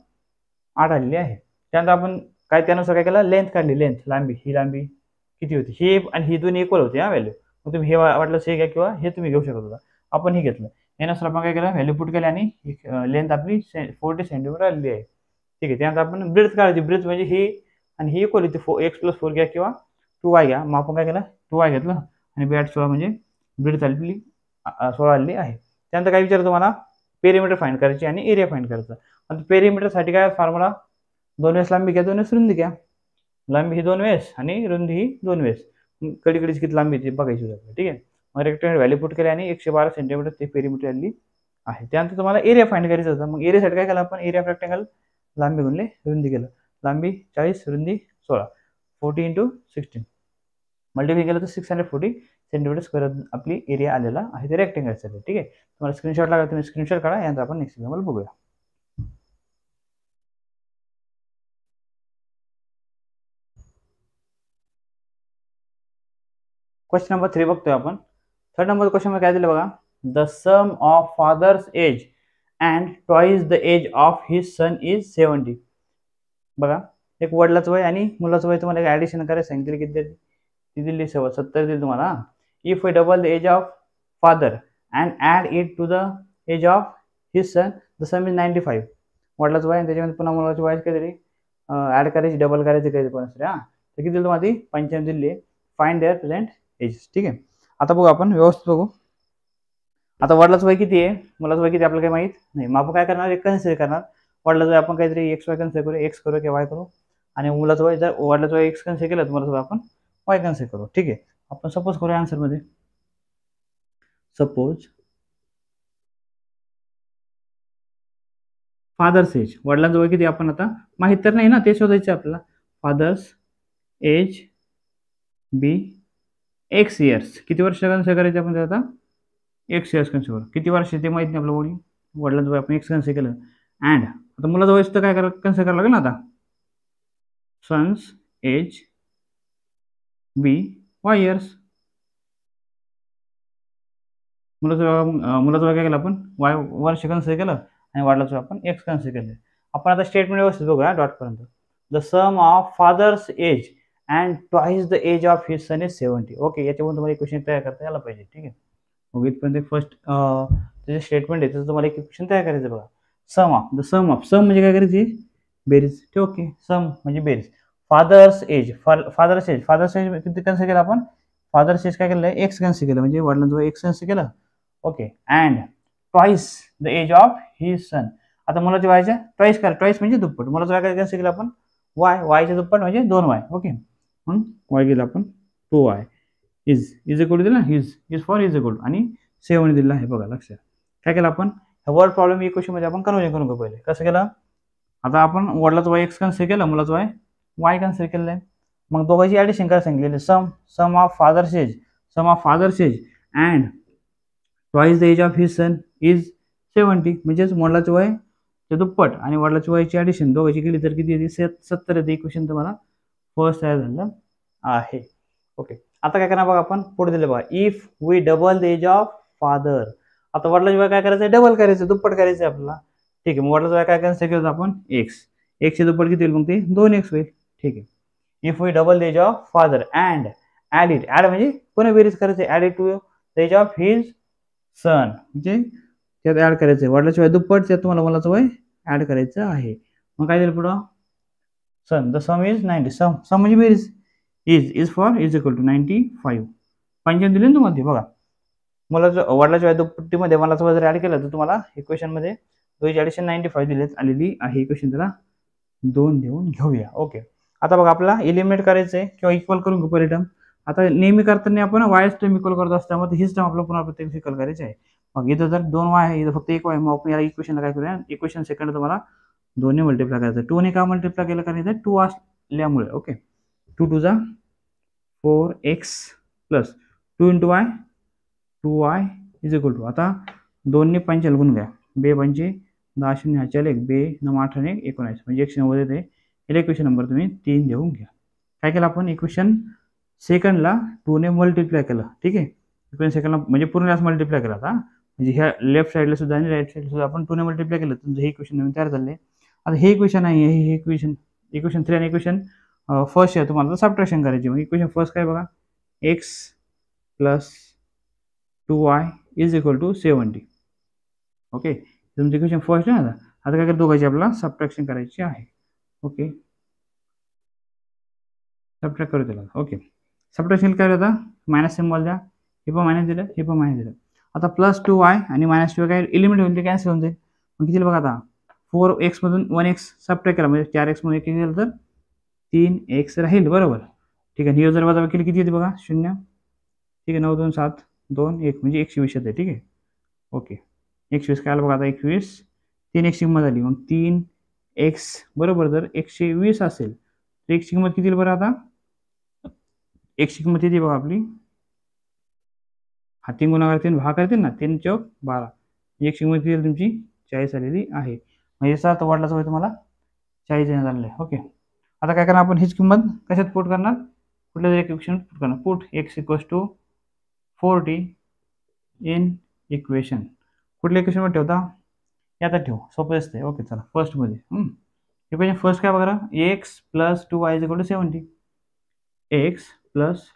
8 आलेली आहे. त्यानंतर आपण काय त्यानुसार काय केलं लेंथ काढली, लेंथ लांबी, ही लांबी किती होती, ही आणि ही दोन्ही इक्वल होती हा व्हॅल्यू. मग तुम्ही हे वाटलं हे घ्या किंवा हे तुम्ही घेऊ शकत होता, आपण हे घेतलं. यानुसार आपण काय केलं व्हॅल्यू पुट केली आणि लेंथ आपली 40 सेंटीमीटर आलेली आहे. ठीक आहे, त्यानंतर आपण ब्रेथ काढायची, ब्रेथ म्हणजे ही आणि ही इक्वल होती, x+4 घ्या किंवा 2y घ्या. मग आपण काय केलं 2y घेतलं आणि b8 16 म्हणजे ब्रेथ आपली 16 आलेली आहे. त्यानंतर काय विचारतो तुम्हाला पेरिमीटर फाइंड करायची आणि एरिया फाइंड करायचा. आणि पेरिमीटरसाठी काय फॉर्म्युला 2 वेळेस लांबी घ्या 2 वेळेस रुंदी घ्या, लांबी ही 2 वेळेस आणि रुंदी ही 2 वेळेस, कडीकडीची किती लांबी ती बघायची होती. ठीक आहे, मग रेक्टँगल व्हॅल्यू पुट केली आणि 112 सेंटीमीटर ते पेरिमीटर आली आहे. त्यानंतर तुम्हाला एरिया फाइंड करायचा होता. मग एरियासाठी काय केलं आपण एरिया ऑफ रेक्टँगल लांबी गुणले रुंदी केलं, लांबी 40 रुंदी 16, 40 × 16 मल्टिप्लाय केलं तर 640 सेंटीमीटर स्क्वेअर आपली एरिया आलेला आहे ते रेक्टँगलसाठी. ठीक आहे, तुम्हाला स्क्रीनशॉट लागला तुम्ही स्क्रीनशॉट काढा. यानंतर आपण नेक्स्ट एक्झाम्पल बघूया. क्वेश्चन नंबर 3 बघतोय आपण. थर्ड नंबर क्वेश्चन मध्ये काय दिलं बघा, the sum of father's age and twice the age of his son is 70. बघा एक वडिलाचं वय आणि मुलाचं वय तुम्हाला ऍडिशन करायला सांगितलं, किती ती दिली 70 दिली तुम्हाला. If we double the age of father and add it to the age of his son the sum is 95. वडिलाचं वय आणि त्याच्यामध्ये पुन्हा मुलाची वय काहीतरी ऍड करायची, डबल करायची काही पण असते. तर किती दिली तुम्हाला 95 दिली. Find their present age. ठीक आहे, आता बघू आपण व्यवस्थित बघू. आता वडिलाचं वय किती आहे, मुलाचं वय किती आपल्याला काही माहित नाही. मग आपण काय करणार एक कन्सिडर करणार. वडिलाचं वय आपण काहीतरी एक्स वाय कन्सिडर करू, एक्स करू किंवा वाय करू. आणि मुलाचं वय जर वडिलाचं वय एक्स कन्सिडर केलं तर मुलाचं वय आपण वाय कन्सिडर करू. ठीक आहे, आपण सपोज करूया आन्सर मध्ये. सपोज फादर्स एज, वडिलांचं वय किती आपण आता माहित तर नाही ना, ते शोधायचं आपल्याला. फादर्स एज बी एक्स इयर्स, किती वर्ष कन्सिडर करायचे आपण आता एक्स इयर्स कन्सिडर, किती वर्ष ते माहित नाही आपलं वडील, वडिलांचं वय आपण एक्स कन्सिडर केलं. अँड आता मुलाचं वय तर काय कन्सिडर करावं लागेल ना. आता सन्स एज बी वाय इयर्स, मुलाचं वय काय केलं आपण वाय वर्ष कन्सिडर केलं आणि वडिलाचं वय आपण एक्स कन्सिडर केलं. आपण आता स्टेटमेंट व्यवस्थित बघूया डॉट पर्यंत. The sum of father's age and twice the age of his son is 70. Okay, याच्यावरून तुम्हाला इक्वेशन तयार करता यायला पाहिजे. ठीक आहे, मग इथपर्यंत फर्स्ट त्याचे स्टेटमेंट आहे त्याचं तुम्हाला एक इक्वेशन तयार करायचं बघा. सम ऑफ सम म्हणजे काय करायची बेरीज. ठीक, ओके, सम म्हणजे बेरीज. फादर्स एज किती कन्सिडर केलं आपण, फादर्स एज काय केलं एक्स कन्सिडर केलं म्हणजे वडिलांचं वय एक्स कन्सिडर केलं. Okay, and twice the age of his son. आता मुलाच्या वयाच्या ट्वाइस करा, ट्वाइस म्हणजे दुप्पट. मुलाचं वय काय कन्सिडर केलं आपण वायच्या दुप्पट म्हणजे 2y. ओके, म्हणून वाय गेला आपण 2y इज इक्वल दिला, इज फॉर इज इक्वल आणि 70 दिला आहे. बघा लक्षात काय केलं आपण वर्ड प्रॉब्लेम इक्वेशन मध्ये आपण कन्वर्जन करून घेऊ. पहिले कसं केलं, आता आपण वडिलाचं वय एक्स कन्सिडर केलं, मुलाचं वय वाय कन्सिडर केलेलं आहे. मग दोघांची ऍडिशन करायला सांगितलेली. Sum of father's age and twice the age of his son is 70. म्हणजेच मुलाचं वय ते दुप्पट आणि वडिलाच्या वयाची ऍडिशन दोघांची केली तर किती येते 70 येते. इक्वेशन तुम्हाला फर्स्ट तयार झालं आहे. ओके, आता काय करणार बघा आपण पुढे दिलं बघा. If we double the age of father, आता वडिलाची वय काय करायचं डबल करायचं, दुप्पट करायचं आपल्याला. ठीक आहे, मग वडिलाचं वय काय कन्सिडर केलं आपण एक्स चे दुप्पट किती होईल मग ते 2x होईल. ठीक आहे, if we double the age of father and add म्हणजे पुन्हा बेरीज करायचं, add it to the age of his son, म्हणजे त्यात ऍड करायचं आहे वडिलाचं वय दुप्पट, त्यात तुम्हाला मुलाचं वय ऍड करायचं आहे. मग काय दिलं पुढं सन द सम इज 90. सम म्हणजे बेरीज, is for is equal to 95. 95 दिले ना तुम्हाला ते बघा. मुलाचं वडिलाच्या वय दुप्पटीमध्ये मुलाचं वय जर ऍड केलं तर तुम्हाला इक्वेशन मध्ये दोघांची ऍडिशन 95 दिलेत आलेली आहे. इक्वेशन त्याला 2 देऊन घेऊया. ओके, आता बघा आपल्याला एलिमिनेट करायचंय किंवा इक्वल करून घेऊ टर्म. आता नेहमी करताना आपण वायच टर्म इक्वल करत असल्यामुळे हीच टर्म आपल्याला पुन्हा प्रत्येक इक्वल करायची आहे. मग इथं जर 2y आहे, इथं फक्त 1y, मग आपण या इक्वेशनला काय करूया, इक्वेशन सेकंड तुम्हाला 2 ने मल्टिप्लाय करायचं. 2 ने का मल्टिप्लाय केलं कारण इथं 2 असल्यामुळे. ओके, 2 2 जा 4x plus 2 × y 2y is equal to, आता 2 पंचाल गुण घ्या, 2 पंचे 10 शून्य 1 2 9 8 1 19 म्हणजे 190 येते. याला इक्वेशन नंबर तुम्ही 3 देऊन घ्या. काय केलं आपण, इक्वेशन सेकंडला 2 ने मल्टिप्लाय केलं. ठीक आहे, इक्वेशन सेकंडला म्हणजे पूर्ण क्लास मल्टिप्लाय केला आता, म्हणजे ह्या लेफ्ट साईडला सुद्धा आणि राईट साईडला सुद्धा आपण 2 ने मल्टिप्लाय केलं, तुमचं हे इक्वेशन नवीन तयार झाले. आता हे इक्वेशन आहे, हे इक्वेशन 3 आणि इक्वेशन फर्स्ट आहे, तुम्हाला सबट्रॅक्शन करायची. मग इक्वेशन फर्स्ट काय बघा, x plus 2y is equal to 70. Okay, तुमचं इक्वेशन फर्स्ट आहे ना. आता काय करायचं, दोघांची आपल्याला सबट्रॅक्शन करायची आहे. ओके, सबट्रॅक्ट करू त्याला. ओके, सबट्रॅक्शन काय होता, मायनस सिम्बॉल द्या, हे पण मायनस दिलं, हे पण मायनस दिलं. आता प्लस 2y आणि मायनस 2y काय एलिमेंट होईल, ते कॅन्सल होऊन जाईल. मग किती बघा, आता 4x मधून 1x सबट्रॅक्ट केला म्हणजे 4x मधून 1 केलं तर 3x राहील. बरोबर, ठीक आहे. ही जर वजा केली किती येते बघा, 0. ठीक आहे, 9 2 7 2 1 म्हणजे 120 येते. ठीक आहे, ओके, 120 काय आलं बघा, आता 21 3x किंमत आली, मग 3x बरोबर जर 120 असेल तर x ची किंमत किती येईल बरं, आता x ची किंमत किती बघा आपली, हा 3 गुणाकार 3 भाग करतील ना, 3 चौक 12, x ची किंमत किती येईल तुमची 40 आलेली आहे. म्हणजे याचा अर्थ वाढलाच होय तुम्हाला 40 देण्यात आलेलं आहे. ओके, आता काय करणार आपण, हीच किंमत कशात पुट करणार, कुठल्या तरी इक्वेशन पुट करणार. Put x equals to 40 in equation, कुठल्या इक्वेशन मध्ये ठेवता, यात ठेवू, सोपं असते. ओके, चला फर्स्ट मध्ये इक्वेशन फर्स्ट काय बघा, x plus 2y is equal to 70, x plus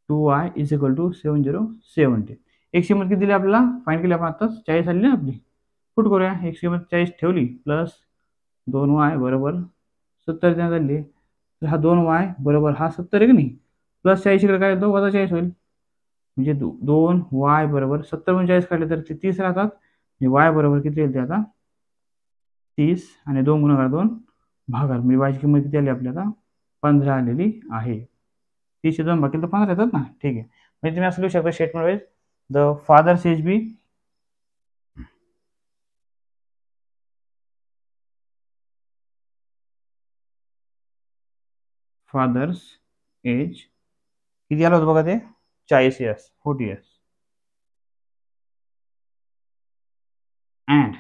2y is equal to 70. x किंमत किती दिली आपल्याला, फाईंड केली आपण आताच, 40 आली ना आपली. पुट करूया, x किंमत 40 ठेवली, प्लस 2y बरोबर 70 देण्यात आली. तर हा 2y बरोबर हा 70 आहे की नाही, प्लस 40 इकडे काय येतो, वजा 40 होईल. म्हणजे 2y बरोबर 70 म्हणून 40 काढले तर ते 30 राहतात. y बरोबर किती येईल ते आता 30 आणि 2 गुणाकार 2 भागाकार, म्हणजे y ची किंमत किती आली आपल्याला 15 आलेली आहे. 30 2 भाग केले तर 15 येतात ना. ठीक आहे, म्हणजे तुम्ही असं लिहू शकता statement wise, the father's age be father's age किती आलं होतं बघा, ते 40 इयर्स 40 इयर्स. अँड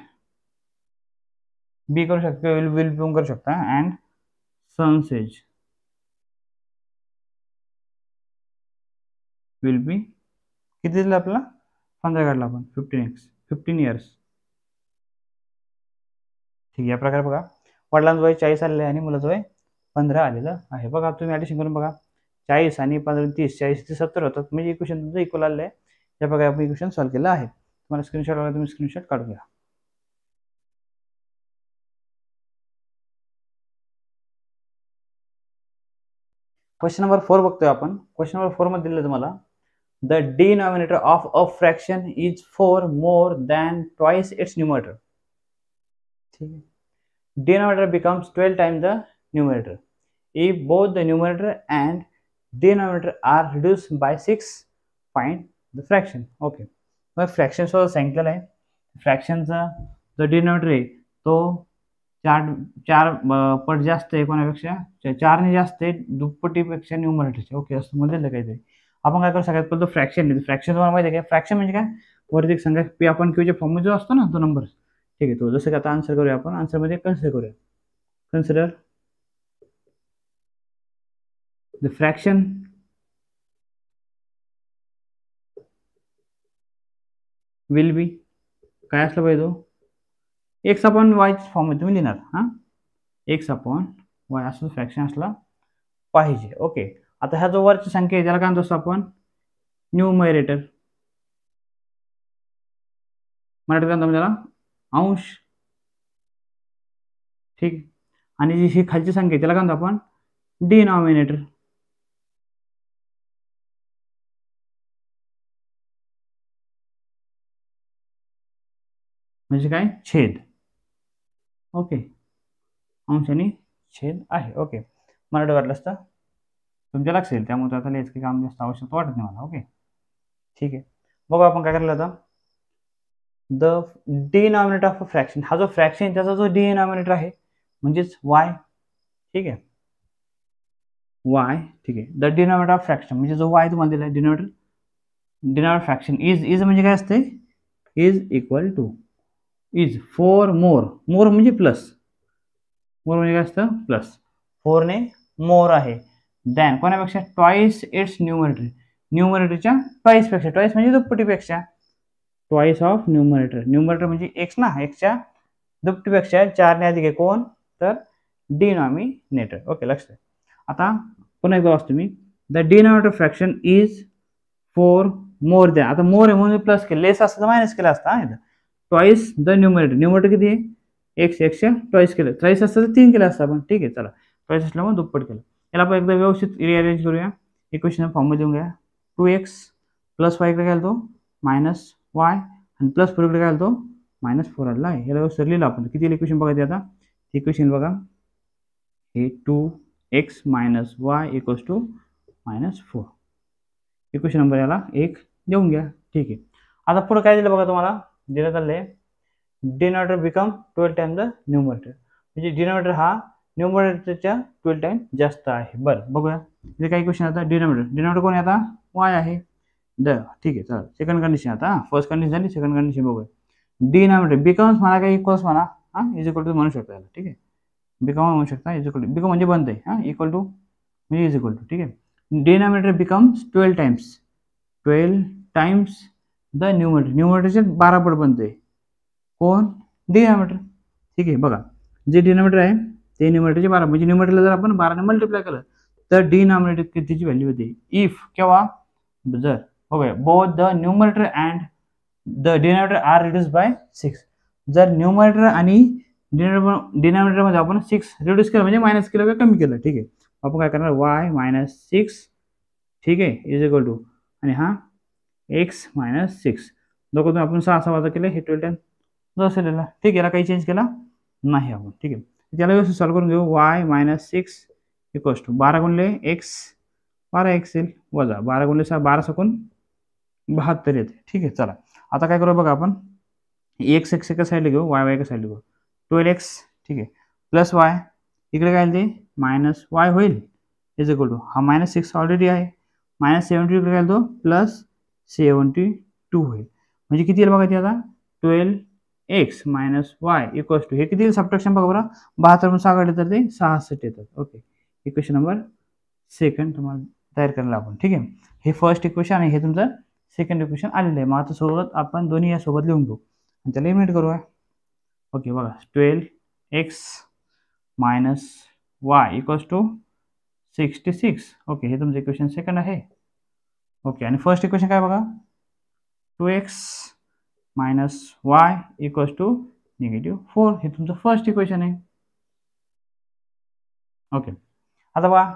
बी करू शकता, विल पण करू शकता. And son's age will be किती दिलं आपल्याला, 15 काढला आपण, 15 इयर्स. ठीक आहे, या प्रकारे बघा, वडिलांचं वय 40 आलेलं आहे आणि मुलाचं वय 15 आलेलं आहे. बघा तुम्ही ॲडिशन करून बघा, 40 आणि 15 30, 40 ते 70 होतात, म्हणजे इक्वेशन तुमचं इक्वल आलेलं आहे. या प्रकारे आपण इक्वेशन सॉल्व्ह केलं आहे. तुम्हाला स्क्रीनशॉट आला, तुम्ही स्क्रीनशॉट काढून घ्या. क्वेश्चन नंबर 4 बघतोय आपण. क्वेश्चन नंबर 4 मध्ये दिलं तुम्हाला, the denominator of a fraction is 4 more than twice its numerator. ठीक आहे, denominator becomes 12 times the numerator if both the numerator and denominator are reduced by 6. Find the fraction. Okay, मग fraction सुद्धा सांगितलेलं आहे. फ्रॅक्शनचा जो डिनॉमिनेटर आहे तो 4 पट जास्त आहे कोणापेक्षा, 4 ने जास्त आहे दुप्पटीपेक्षा न्यूमरेटरचे. ओके, असं म्हणलेलं काहीतरी. आपण काय करू, सगळ्यात पहिलं फ्रॅक्शन. फ्रॅक्शन तुम्हाला माहिती आहे काय, फ्रॅक्शन म्हणजे काय, वरती एक संख्या पी आपण क्यूच्या फॉर्ममध्ये जो असतो ना तो नंबर. ठीक आहे, तो जसं की आता आन्सर करूया आपण, आन्सरमध्ये कन्सिडर करूया. Consider the fraction will be काय असलं पाहिजे, तो एक्स अपॉन वाय फॉर्ममध्ये तुम्ही लिहिणार. हां, एक्स अपॉन वाय असं फ्रॅक्शन असला पाहिजे. ओके, आता ह्या जो वरची संख्या आहे त्याला काय म्हणतो आपण, न्यूमरेटर. मराठीत काय म्हणतो त्याला, अंश. ठीक, आणि जी ही खालची संख्या आहे त्याला काय म्हणतो आपण, डिनॉमिनेटर. म्हणजे काय, छेद. ओके, अंश आणि छेद आहे. ओके, मराठी वाटलं असतं तुमच्या लक्षात येईल, त्यामुळे आता लिहायचं काम जास्त आवश्यकता वाटत नाही मला. ओके, ठीक आहे, बघू आपण काय करायला आता, the denominator of a fraction. हा जो फ्रॅक्शन त्याचा जो डिनॉमिनेटर आहे म्हणजेच वाय. ठीक आहे, वाय. ठीक आहे, द डिनॉमिनेटर ऑफ फ्रॅक्शन म्हणजे जो वाय तुम्हाला दिला डिनॉमिनेटर डिनॉमिनेटर फ्रॅक्शन इज म्हणजे काय असते, इज इक्वल टू इज 4 मोर म्हणजे प्लस, मोर म्हणजे काय असतं प्लस, 4ने मोर आहे दॅन कोणापेक्षा, ट्वाइस इट्स न्यूमरेटरच्या ट्वाइसपेक्षा, ट्वाइस म्हणजे दुप्पटीपेक्षा, ट्वाइस ऑफ न्यूमरेटर म्हणजे एक्स ना, एक्सच्या दुप्पटीपेक्षा 4ने अधिक आहे कोण, तर डिनॉमिनेटर. ओके, लक्ष द्या. आता पुन्हा एकदा वाचतो मी, the denominator fraction is 4 more than, आता मोर आहे म्हणून प्लस केलं, लेस असतं तर मायनस केलं असतं. ट्वाइस द न्यूमरेटर किती आहे, एक्स, एक्सच्या ट्वाइस केलं, ट्वाइस असतं तर 3 केलं असतं आपण. ठीक आहे, चला ट्वाइस असल्यामुळे दुप्पट केलं. याला आपण एकदा व्यवस्थित रिअरेंज करूया, इक्वेशन फॉर्ममध्ये देऊन घ्या. 2x प्लस वाय इकडे काय आलो मायनस वाय, आणि प्लस 4 इकडे काय आलो -4 आला आहे. याला व्यवस्थित लिहिलं आपण. किती इक्वेशन बघायचे आता, इक्वेशन बघा, हे 2x minus y equals to -4. Equation number याला 1 देऊन घ्या. ठीक आहे, आता पुढे काय दिलं बघा, तुम्हाला दिलं चाललंय denominator become 12 time the numerator, म्हणजे डिनॉमिनेटर हा न्यूमरेटरच्या 12 टाइम जास्त आहे. बरं बघूया इथे काय इक्वेशन, आता डिनॉमिनेटर कोण आहे आता, y आहे द. ठीक आहे, चला सेकंड कंडिशन, आता फर्स्ट कंडिशन झाली, सेकंड कंडिशन बघूया. डिनॉमिनेटर बिकम्स म्हणा काय इक्वल्स म्हणा, इज इक्वल टू म्हणू शकता याला. ठीक आहे, बिकम म्हणू शकता, इज इक्वल टू, बिकम म्हणजे बनते, इक्वल टू म्हणजे इज इक्वल टू. ठीक आहे, डिनॉमिनेटर बिकम्स 12 टाइम्स द न्यूमरेटरचे 12 पट बनते कोण, डिनॉमिनेटर. ठीक आहे, बघा जे डिनॉमिनेटर आहे ते न्यूमरेटरचे 12, म्हणजे न्यूमरेटरला जर आपण 12 ने मल्टिप्लाय केलं तर डिनॉमिनेटर कितीची व्हॅल्यू होते, इफ केव्हा, जर बघूया both the numerator and the denominator are reduce by 6, जर न्यूमरेटर आणि डिनॉमिनेटर मध्ये आपण 6 रिड्यूस केलं म्हणजे मायनस केलं किंवा कमी केलं. ठीक आहे, आपण काय करणार, y -6, ठीक आहे, इज इक्वल टू, आणि हा x -6, दोघं आपण 6 वजा केले, हे 12 टाइम दर्शवलेला. ठीक आहे, याला काही चेंज केला नाही आपण. ठीक आहे, त्याला व्यवस्थित सॉल्व करून घेऊ. y -6 इक्वल्स टू 12 गुणिले x, 12x येईल, वजा 12 गुणिले 6, 12 सकून 72 येते. ठीक आहे, चला आता काय करू बघा, आपण x एका साईडला घेऊ, y एका साईडला घेऊ, 12x. ठीक आहे, प्लस y इकडे काय ते -y होईल, इज इक्वल टू, हा -6 ऑलरेडी आहे, -70 इकडे काय तो +72 होईल, म्हणजे किती येईल बघा ते आता, 12x -y इक्वल्स टू, हे किती सबट्रॅक्शन बघा बरं, 72 म्हणून 6 काढले तर ते 66 येतात. ओके, इक्वेशन नंबर सेकंड तुम्हाला तयार करायला आपण. ठीक आहे, हे फर्स्ट इक्वेशन आणि हे तुमचं सेकंड इक्वेशन आलेलं आहे. मग आता सोबत आपण दोन्ही या सोबत लिहून घेऊ आणि त्याला इलिमिनेट करूया. ओके, बघा 12x -y equals to 66. Okay, हे तुमचं इक्वेशन सेकंड आहे. ओके, आणि फर्स्ट इक्वेशन काय बघा, 2x -y इक्वल्स टू -4, हे तुमचं फर्स्ट इक्वेशन आहे. ओके, आता बघा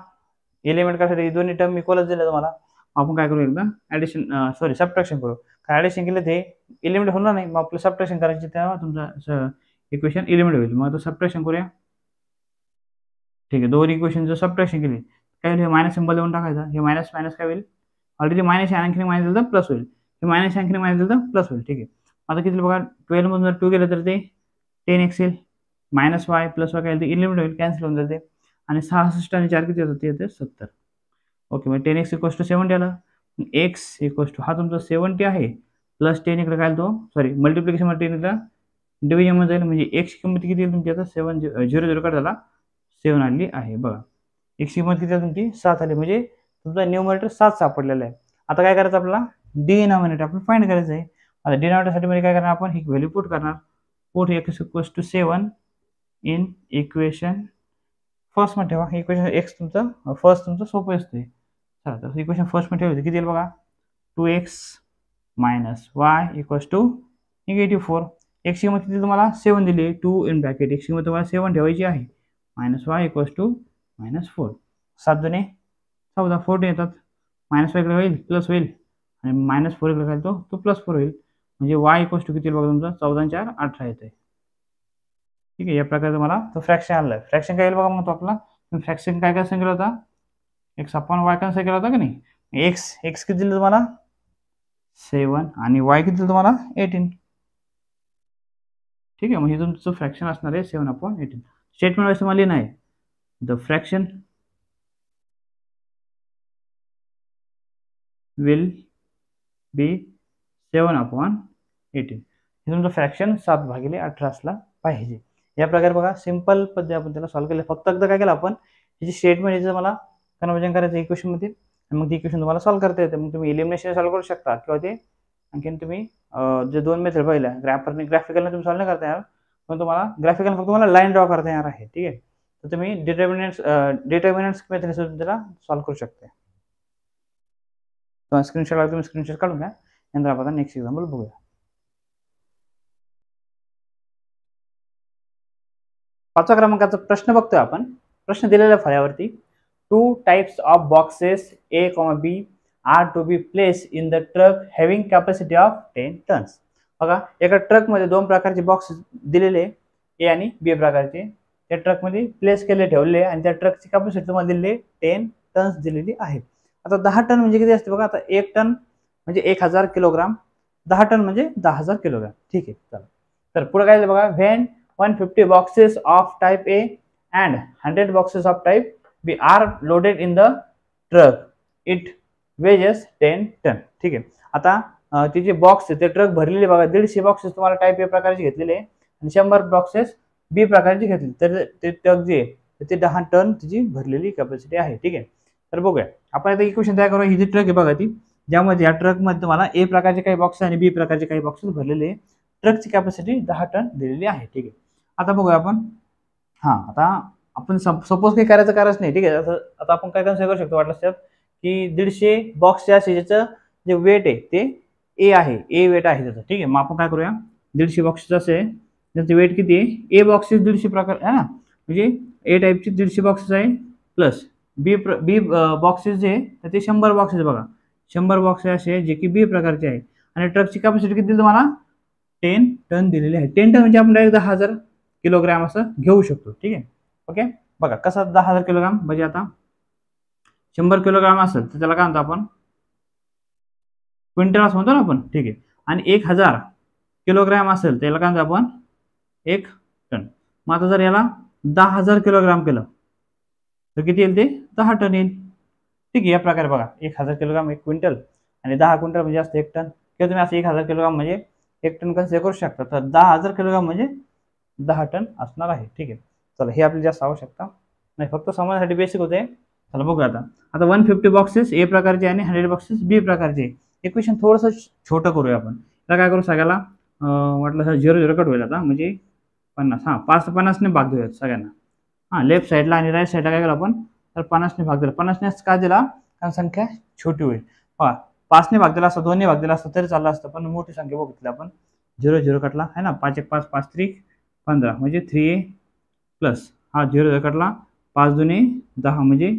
एलिमेंट करायसाठी दोन्ही टर्म इक्वलच दिले तुम्हाला, आपण काय करू, एकदा ऍडिशन सबट्रॅक्शन करू. काय ऍडिशन केलं ते एलिमेंट होणार नाही, मग आपलं सबट्रॅक्शन करायचे, तेव्हा तुमचं इक्वेशन एलिमेंट होईल. मग आता सबट्रॅक्शन करूया. ठीक आहे, दोन इक्वेशन जर सबट्रॅक्शन केली काय होईल, हे मायनस सिंबल देऊन टाकायचा, हे मायनस मायनस काय होईल, ऑलरेडी मायनस आणखी मायनस दिलं तर प्लस होईल, हे मायनस आणखी मायनस दिलं तर प्लस होईल. ठीक आहे, आता किती बघा, 12 मधून जर 2 गेलं तर ते 10x येईल, -y प्लस y काय येईल, ते एलिमेंट होईल, कॅन्सल होऊन जाते, आणि 66 आणि 4 किती होतं, ते येते 70. ओके, मग 10x इक्वल्स टू 70 आलं, x इक्वल्स टू, हा तुमचा 70 आहे, प्लस 10 इकडे काय तो, सॉरी मल्टिप्लिकेशन मध्ये 10 इकडे डिव्हिजन मध्ये जाईल, म्हणजे x ची किंमत किती येईल तुमची आता, 7 0 कट झाला, 7 आली आहे. बघा x ची किंमत किती आहे तुमची, 7 आली, म्हणजे तुमचा न्यूमरेटर 7 सापडलेला आहे. आता काय करायचं आपल्याला, डिनॉमिनेटर आपण फाइंड करायचं आहे. आता डिनॉमिनेटर साठी मध्ये काय करणार आपण, ही व्हॅल्यू पुट करणार, put x equals to 7 in equation first मध्ये ठेवा. इक्वेशन x तुमचं फर्स्ट तुमचं सोपं असते. चला तर इक्वेशन फर्स्ट मध्ये ठेवते, किती येईल बघा, 2x -y equals to -4. x ची किंमत किती तुम्हाला 7 दिली, 2 इन ब्रॅकेट, x ची किंमत तुम्हाला 7 ठेवायची आहे, -y इक्वल्स टू -4, 7 दुने 14, 14 येतात, -y इकडे होईल प्लस होईल, आणि -4 इकडे काय तो +4 होईल, म्हणजे y इक्वल्स टू किती बघा तुमचा, 14 आणि 4 18 येते. ठीक आहे, या प्रकारे तुम्हाला तो फ्रॅक्शन आलाय. फ्रॅक्शन काय येईल बघा, मग तो आपला फ्रॅक्शन काय सांगितलं होता, x अपॉन y काय सांगितलं होता का नाही, x किती दिलं तुम्हाला 7 आणि y किती दिलं तुम्हाला 18. ठीक आहे, मग हे तुमचं फ्रॅक्शन असणार आहे 7/18. स्टेटमेंट वाईज तुम्हाला लिहिणं आहे, द फ्रॅक्शन विल बी 7/18 हे तुमचं फ्रॅक्शन 7/18 असला पाहिजे. या प्रकारे बघा सिंपल पद्धती आपण त्याला सॉल्व्ह केलं. फक्त एकदा काय केलं आपण त्याची स्टेटमेंट याचं मला कन्वर्जन करायचं इक्वेशन मध्ये आणि मग ती इक्वेशन तुम्हाला सॉल्व्ह करता येते. मग तुम्ही एलिमिनेशन सॉल्व्ह करू शकता किंवा ते आणखीन तुम्ही जे दोन मेथड पाहिल्या ग्राफिकलने तुम्ही सॉल्व्ह नाही करता येणार पण तुम्हाला ग्राफिकल फक्त तुम्हाला लाईन ड्रॉ करता येणार आहे. ठीक आहे, तर तुम्ही डिटर्मिनंट्स मेथड त्याला सॉल्व्ह करू शकता. स्क्रीनशॉट तुम्ही स्क्रीनशॉट काढून घ्या. नंतर आपण नेक्स्ट एक्झाम्पल बघूया. 5व्या क्रमांकाचा प्रश्न बघतोय आपण. प्रश्न दिलेला फळ्यावरती 2 types of boxes A, B are to be place in the truck having capacity of 10 tons. बघा एका ट्रक मध्ये दोन प्रकारचे बॉक्स दिलेले ए आणि बी प्रकारचे त्या ट्रक मध्ये प्लेस केले ठेवले आणि त्या ट्रकची कॅपॅसिटी तुम्हाला दिलेली 10 टन्स दिलेली आहे. आता 10 टन म्हणजे किती असते बघा. आता 1 टन म्हणजे 1000 किलोग्राम, 10 टन म्हणजे 10,000 किलोग्राम. ठीक आहे, चला तर पुढे काय बघा. When 150 boxes of type A and 100 boxes of type B are loaded in the truck. It weighs 10 ton. ठीक आहे, आता ते जे बॉक्स ते ट्रक भरलेले बघा 150 बॉक्सेस तुम्हाला टाइप ए प्रकारचे घेतलेले आणि 100 बॉक्सेस बी प्रकारचे घेतले तर ते ट्रक जे ते 10 टन त्याची भरलेली कॅपॅसिटी आहे. ठीक आहे, तर बघूया आपण आता इक्वेशन तयार करूया. ही जी ट्रक आहे बघा ती ज्यामध्ये या ट्रक मध्ये तुम्हाला ए प्रकारचे काही बॉक्स आणि बी प्रकारचे काही बॉक्सेस भरलेले ट्रकची कॅपॅसिटी 10 टन दिलेली आहे. ठीक आहे, आता बघूया आपण. आता आपण सपोज काही करायचं नाही. ठीक आहे, आता आपण काय कन्सिडर करू शकतो वाटलं त्यात की 150 बॉक्सच्या ज्याचं जे वेट आहे ते ए आहे, ए वेट आहे त्याचं. ठीक आहे, मग आपण काय करूया 150 बॉक्सेस असे त्याचं वेट किती आहे. ए बॉक्सेस 150 प्रकार आहे ना, म्हणजे ए टाईपची 150 बॉक्सेस आहे प्लस बी बॉक्सेस जे तर ते 100 बॉक्सेस बघा 100 बॉक्सेस असे जे की बी प्रकारचे आहे आणि ट्रकची कॅपॅसिटी किती तुम्हाला 10 टन दिलेली आहे. 10 टन म्हणजे आपण डायरेक्ट 10,000 किलोग्राम असं घेऊ शकतो. ठीक आहे, ओके बघा कसं 10,000 किलोग्राम म्हणजे आता 100 किलोग्राम असेल तर त्याला काय म्हणतो आपण क्विंटल असं म्हणतो ना आपण. ठीक आहे, आणि 1000 किलोग्राम असेल त्याला काय म्हणतो आपण 1 टन. मग आता जर याला 10,000 किलोग्राम केलं तर किती येईल ते 10 टन येईल. ठीक आहे, या प्रकारे बघा 1000 किलोग्राम 1 क्विंटल आणि 10 क्विंटल म्हणजे असतं 1 टन किंवा तुम्ही असं 1000 किलोग्राम म्हणजे 1 टन कन्सिडर करू शकता. तर 10,000 किलोग्राम म्हणजे 10 टन असणार आहे. ठीक आहे, चला हे आपली जास्त आवश्यकता नाही, फक्त समजण्यासाठी बेसिक होते. चला बघूया आता 150 बॉक्सेस ए प्रकारचे आणि 100 बॉक्सेस बी प्रकारचे. इक्वेशन थोडंसं छोटं करूया आपण. त्याला काय करू सगळ्याला वाटलं 0 कट होईल आता म्हणजे 50. 50 ने भाग देऊयात सगळ्यांना. लेफ्ट साईडला आणि राईट साईडला काय केलं आपण तर 50 ने भाग दिला. 50 ने का दिला कारण संख्या छोटी होईल. 5 ने भाग दिला असता 2 ने भाग दिला असता तरी चाललं असतं पण मोठी संख्या बघितली आपण 0 कटला आहे ना. 5 1 5 5 3 15 म्हणजे 3a प्लस 0 कटला 5 2 10 म्हणजे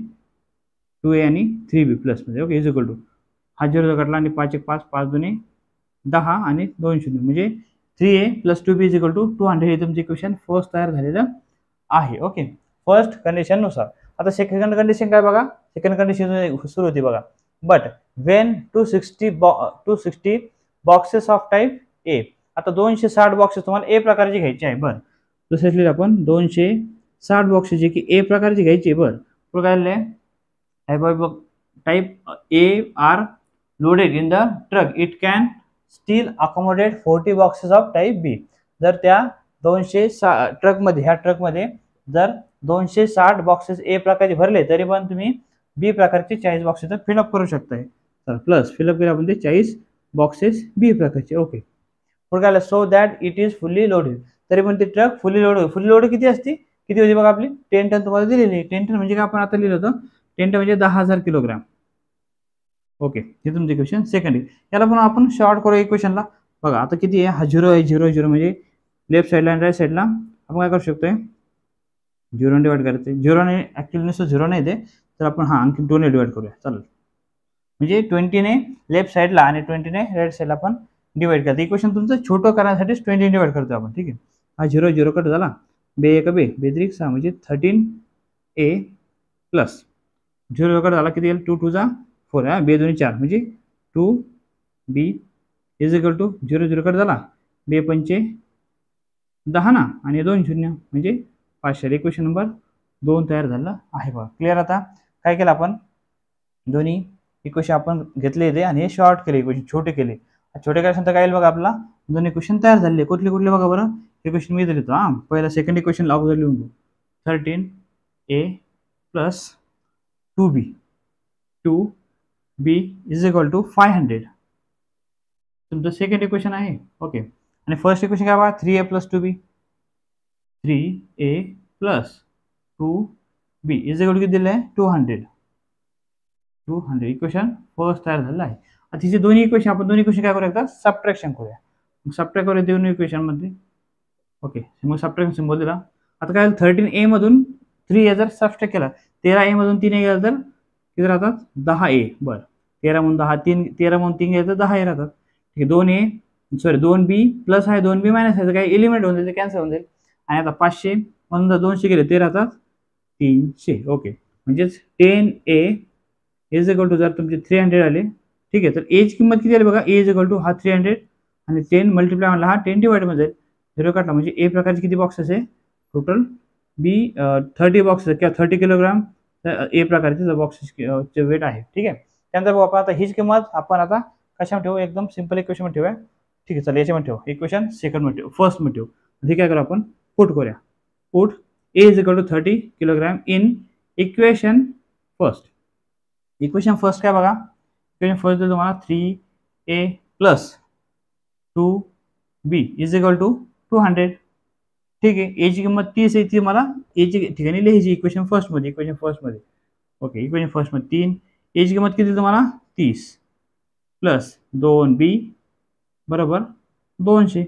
2a आणि 3b प्लस म्हणजे ओके इज इक्वल टू 0 कटला आणि 5 1 5 5 2 10 आणि 2 0 म्हणजे 3a plus 2b is equal to 200. हे तुमचं इक्वेशन फर्स्ट तयार झालेलं आहे. ओके, फर्स्ट कंडिशन नुसार. आता सेकंड कंडिशन काय बघा. सेकंड कंडिशन सुरू होती बघा. But Wien 260 boxes of type A. आता 260 बॉक्सेस तुम्हाला ए प्रकारचे घ्यायचे आहे. बरं दुसऱ्यातले आपण 260 बॉक्सेस जे की ए प्रकारचे घ्यायचे. बरं पुढे काय लिहिलंय type A are loaded in the truck. It can still accommodate 40 boxes of type B. जर त्या 260 ट्रकमध्ये ह्या ट्रकमध्ये जर 260 बॉक्सेस ए प्रकारचे भरले तरी पण तुम्ही बी प्रकारचे 40 बॉक्सेस फिलअप करू शकताय. तर प्लस फिलअप केले आपण ते 40 बॉक्सेस बी प्रकारचे. ओके पुढे काय so that it is fully loaded. तरी पण ते truck fully load. Fully load किती असते किती होती बघा आपली 10 टन तुम्हाला दिलेली. 10 टन म्हणजे काय आपण आता लिहिलं होतं 10 टन म्हणजे 10,000 किलोग्राम. ओके हे तुमचं इक्वेशन सेकंड आहे. याला पण आपण शॉर्ट करू इक्वेशनला. बघा आता किती आहे 0 आहे 0 0 म्हणजे लेफ्ट साईडला आणि राईट साईडला आपण काय करू शकतोय 0 डिवाइड करायचं. 0 ने ऍक्च्युअली नुसतं 0 नाही येते तर आपण आणखी 2 ने डिवाइड करूया. चालेल म्हणजे 20 ने लेफ्ट साईडला आणि 20 ने राईट साईडला आपण डिवाइड करतो. इक्वेशन तुमचं छोटं करण्यासाठी 20 डिवाइड करतो आपण. ठीक आहे, 0 0 कट झाला. बे 1 बे 3 6 म्हणजे 13a प्लस 0 कट झाला किती येईल 2 2 4 बे 2 4 म्हणजे 2b is equal to 0 0 cut झाला बे 5 10 ना आणि 2 0 म्हणजे 500. इक्वेशन नंबर 2 तयार झालं आहे बघा. क्लिअर. आता काय केलं आपण दोन्ही इक्वेशन आपण घेतले इथे आणि हे शॉर्ट केले, इक्वेशन छोटे केले. छोटे केल्यानंतर काय येईल बघा, आपला दोन इक्वेशन तयार झाले. कुठले कुठले बघा बरं, इक्वेशन मी लिहितो. पहिला सेकंड इक्वेशन अगोदर लिहून घेऊ. 13a plus 2b is equal to 500. तुमचं सेकंड इक्वेशन आहे. ओके. आणि फर्स्ट इक्वेशन काय बघा, 3a plus 2b. 3a plus 2b is equal to किती दिलं आहे, 200. इक्वेशन फर्स्ट तयार झालेलं आहे. आता तिचे दोन्ही इक्वेशन, आपण दोन्ही इक्वेशन काय करूया, एकदा सबट्रॅक्शन करूया. मग सबट्रॅक्ट करूया दोन्ही इक्वेशन मध्ये. ओके, मग सबट्रॅक्शन सिम्बॉल दिला. आता काय 13a मधून 3a जर सबट्रॅक्ट केला, 13a मधून 3a गेला तर किती राहतात, 10a. बरं, 13 म्हणून 10, 13 म्हणून 3 गेलं तर 10a राहतात. ठीक आहे. 2b प्लस आहे, 2b मायनस आहे, काय एलिमेंट होऊन जाईल, कॅन्सल होऊन जाईल. आणि आता 500 म्हणून 200 गेले ते राहतात 300. ओके, म्हणजेच 10a इज इक्वल टू, जर तुमचे 300 आले, ठीक आहे, तर एज किंमत किती आली बघा, ए इज इक्वल टू हा 300 आणि 10 मल्टिप्लाय म्हणला हा 10 डिवाइड मध्ये जाईल, 0 काढला, म्हणजे ए प्रकारचे किती बॉक्सेस आहे टोटल, बी 30 बॉक्सेस किंवा 30 किलोग्राम ए प्रकारचे बॉक्सेसचे वेट आहे. ठीक आहे. त्यानंतर बघू आपण आता हीच किंमत आपण आता कशामध्ये ठेवू, एकदम सिंपल इक्वेशन मध्ये ठेवूया. ठीक आहे, चला याच्यामध्ये ठेवू, इक्वेशन सेकंड मध्ये ठेवू, फर्स्ट मध्ये ठेवू. ठीक आहे, करू आपण पुट करूया. Put A is equal to 30 kilogram in equation first. Equation first काय बघा, इक्वेशन फर्स्ट तुम्हाला 3a plus 2b is equal to 200. ठीक आहे. एची किंमत 30 आहे, ती मला एची ठिकाणी लिहायची इक्वेशन फर्स्ट मध्ये. ओके, इक्वेशन फर्स्ट मध्ये 3, एची किंमत किती तुम्हाला 30 प्लस 2b बरोबर 200.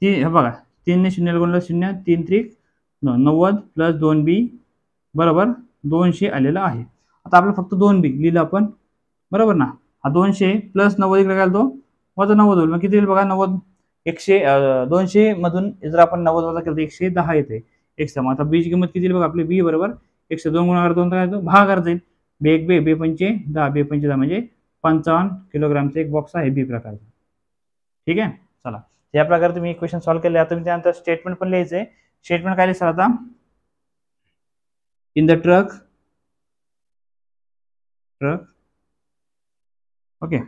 हे बघा, 3 ने 0 गुणलं 0, 3 त्रिक 90 प्लस 2b बरोबर 200 आलेलं आहे. आता आपलं फक्त 2b लिहिलं आपण, बरोबर ना. हा 200 प्लस 90 इकडे काय तो वजा 90 होईल, मग किती येईल बघा, 90 200 मधून जर आपण 90 वजा केलं तर 110 येते. एक्स्ट्रा. मग आता बी ची किंमत किती येईल बघा, आपली बी बरोबर 102 गुणाकार 2 काय येतो, भागाकार जाईल. बे 1 बे 5 10, बे 5 10 म्हणजे 55 किलोग्रामचा एक बॉक्स आहे बी प्रकारचा. ठीक आहे. चला, या प्रकारे तुम्ही इक्वेशन सॉल्व्ह केले. आता तुम्ही त्यानंतर स्टेटमेंट पण लिहायचंय. स्टेटमेंट काय लिहायचं आता, in the truck okay,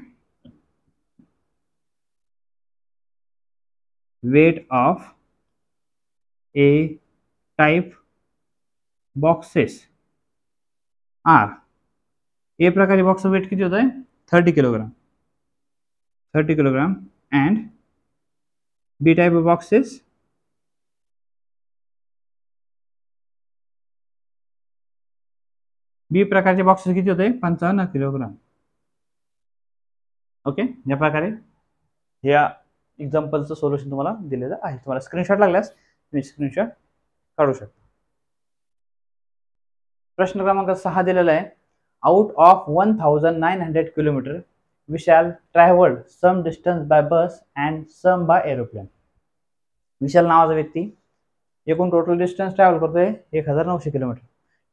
weight of a type boxes are, A प्रकारचे बॉक्स वेट किती होत आहे, 30 kilogram and B type boxes B प्रकारचे बॉक्सेस किती होते, 55 किलोग्राम. ओके, या प्रकारे या एक्झाम्पलचं सोल्युशन तुम्हाला दिलेलं आहे. तुम्हाला स्क्रीनशॉट लागल्यास तुम्ही स्क्रीनशॉट काढू शकता. प्रश्न क्रमांक 6 दिलेला आहे. Out of 1900 kilometre we shall travel some distance by bus and some by aeroplane. Vishal नावाचा व्यक्ती एकूण टोटल डिस्टन्स ट्रॅव्हल करतोय 1900 किलोमीटर.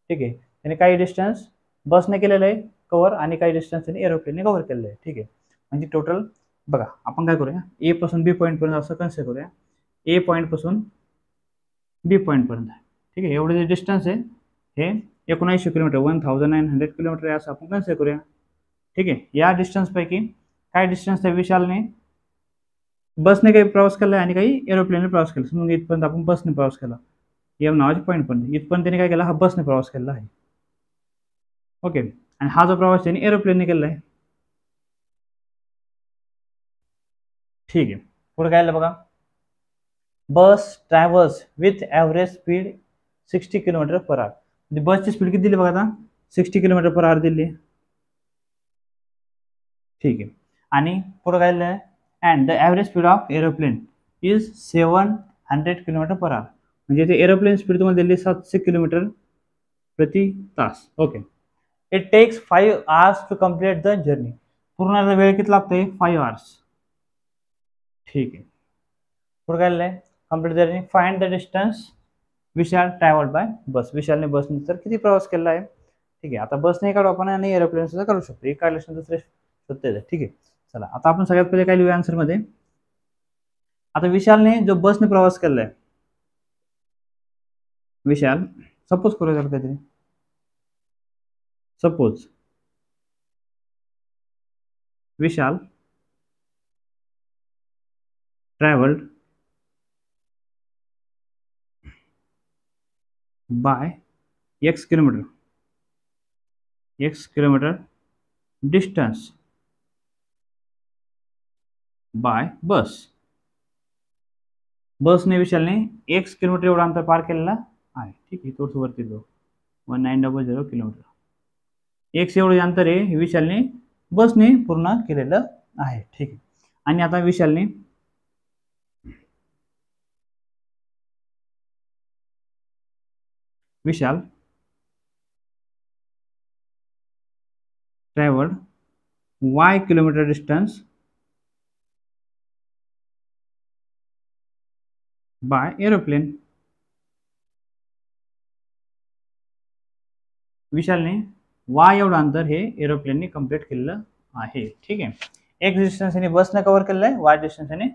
ठीक आहे. त्याने काही डिस्टन्स बसने केलेलं आहे कव्हर आणि काही डिस्टन्स त्याने एरोप्लेनने कव्हर केलेलं आहे. ठीक आहे. म्हणजे टोटल बघा, आपण काय करूया, ए पासून बी पॉईंट पर्यंत असं कन्सिडर करूया. ए पॉईंट पासून बी पॉईंट पर्यंत. ठीक आहे. एवढे जे डिस्टन्स आहे हे 1900 किलोमीटर 1900 किलोमीटर आहे असं आपण कन्सिडर करूया. ठीक आहे. या डिस्टन्स पैकी काय डिस्टन्स त्या विशालने बसने काही प्रवास केला आणि काही एरोप्लेनने प्रवास केला. समजा इथपर्यंत आपण बसने प्रवास केला, एम नावाच्या पॉईंट पर्यंत. इथपर्यंत त्याने काय केला, हा बसने प्रवास केला आहे. ओके. आणि हा जो प्रवास त्याने एरोप्लेनने केला आहे. ठीक आहे. पुढे काय आलं बघा, bus travels with average speed 60 kilometre per hour. म्हणजे बसची स्पीड किती दिली बघा आता, 60 किलोमीटर पर आवर दिली. ठीक आहे. आणि पुढे काय लिहिलं, and the average speed of aeroplane is 700 kilometre per hour. म्हणजे ते एरोप्लेन स्पीड तुम्हाला दिली 700 किलोमीटर प्रति तास. Okay. It takes 5 hours to complete the journey. पूर्ण वेळ किती लागतोय, 5 hours. ठीक आहे. पुढे काय लिहिलंय, complete journey find the distance Vishal travel by bus. विशालने बसने तर किती प्रवास केला आहे. ठीक आहे. आता बसने काढू आपण आणि एरोप्लेन सुद्धा करू शकतो. एक काढल्यानंतर दुसरे शोधते. ठीक आहे. चला, आता आपण सगळ्यात पहिले काय लिहूया आन्सर मध्ये. आता विशालने जो बसने प्रवास केलाय, विशाल सपोज करूया काहीतरी, suppose Vishal travelled by x kilometre distance by bus. बसने विशालने x किलोमीटर एवढं अंतर पार केलेलं आहे. ठीक आहे, थोडंसं वरती जाऊ. 1900 किलोमीटर x एवढं अंतर आहे विशालने बसने पूर्ण केलेलं आहे. ठीक आहे, आणि आता Vishal travelled y kilometre distance by aeroplane. विशालने y एवढं अंतर हे एरोप्लेनने कंप्लीट केलेलं आहे. ठीक आहे, x डिस्टन्स याने बसने कव्हर केलेलं आहे, y डिस्टन्स याने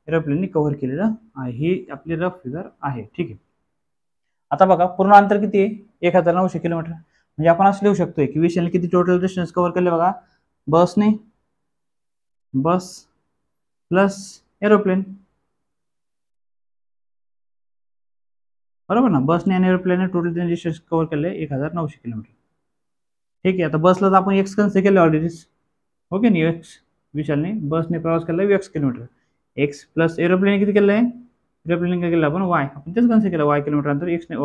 एरोप्लेनने कव्हर केलेलं आहे. ही आपली रफ फिगर आहे. ठीक आहे, आता बघा पूर्ण अंतर किती आहे, 1900 किलोमीटर. म्हणजे आपण असं लिहू शकतोय की विशालने किती टोटल डिस्टन्स कव्हर केले बघा, बस प्लस एरोप्लेन. बरोबर ना, बसने आणि एरोप्लेनने टोटल डिस्टन्स कव्हर केले 1900 किलोमीटर. ठीक आहे, आता बसला तर आपण एक्स कन्सिडर केलं ऑलरेडी. ओके नाही, एक्स विशालने बसने प्रवास केला x kilometre, x plus aeroplane किती केलं आहे, एरोप्लेन काय केलं आपण y, आपण तेच कन्सिडर केलं y किलोमीटर अंतर. एक्सने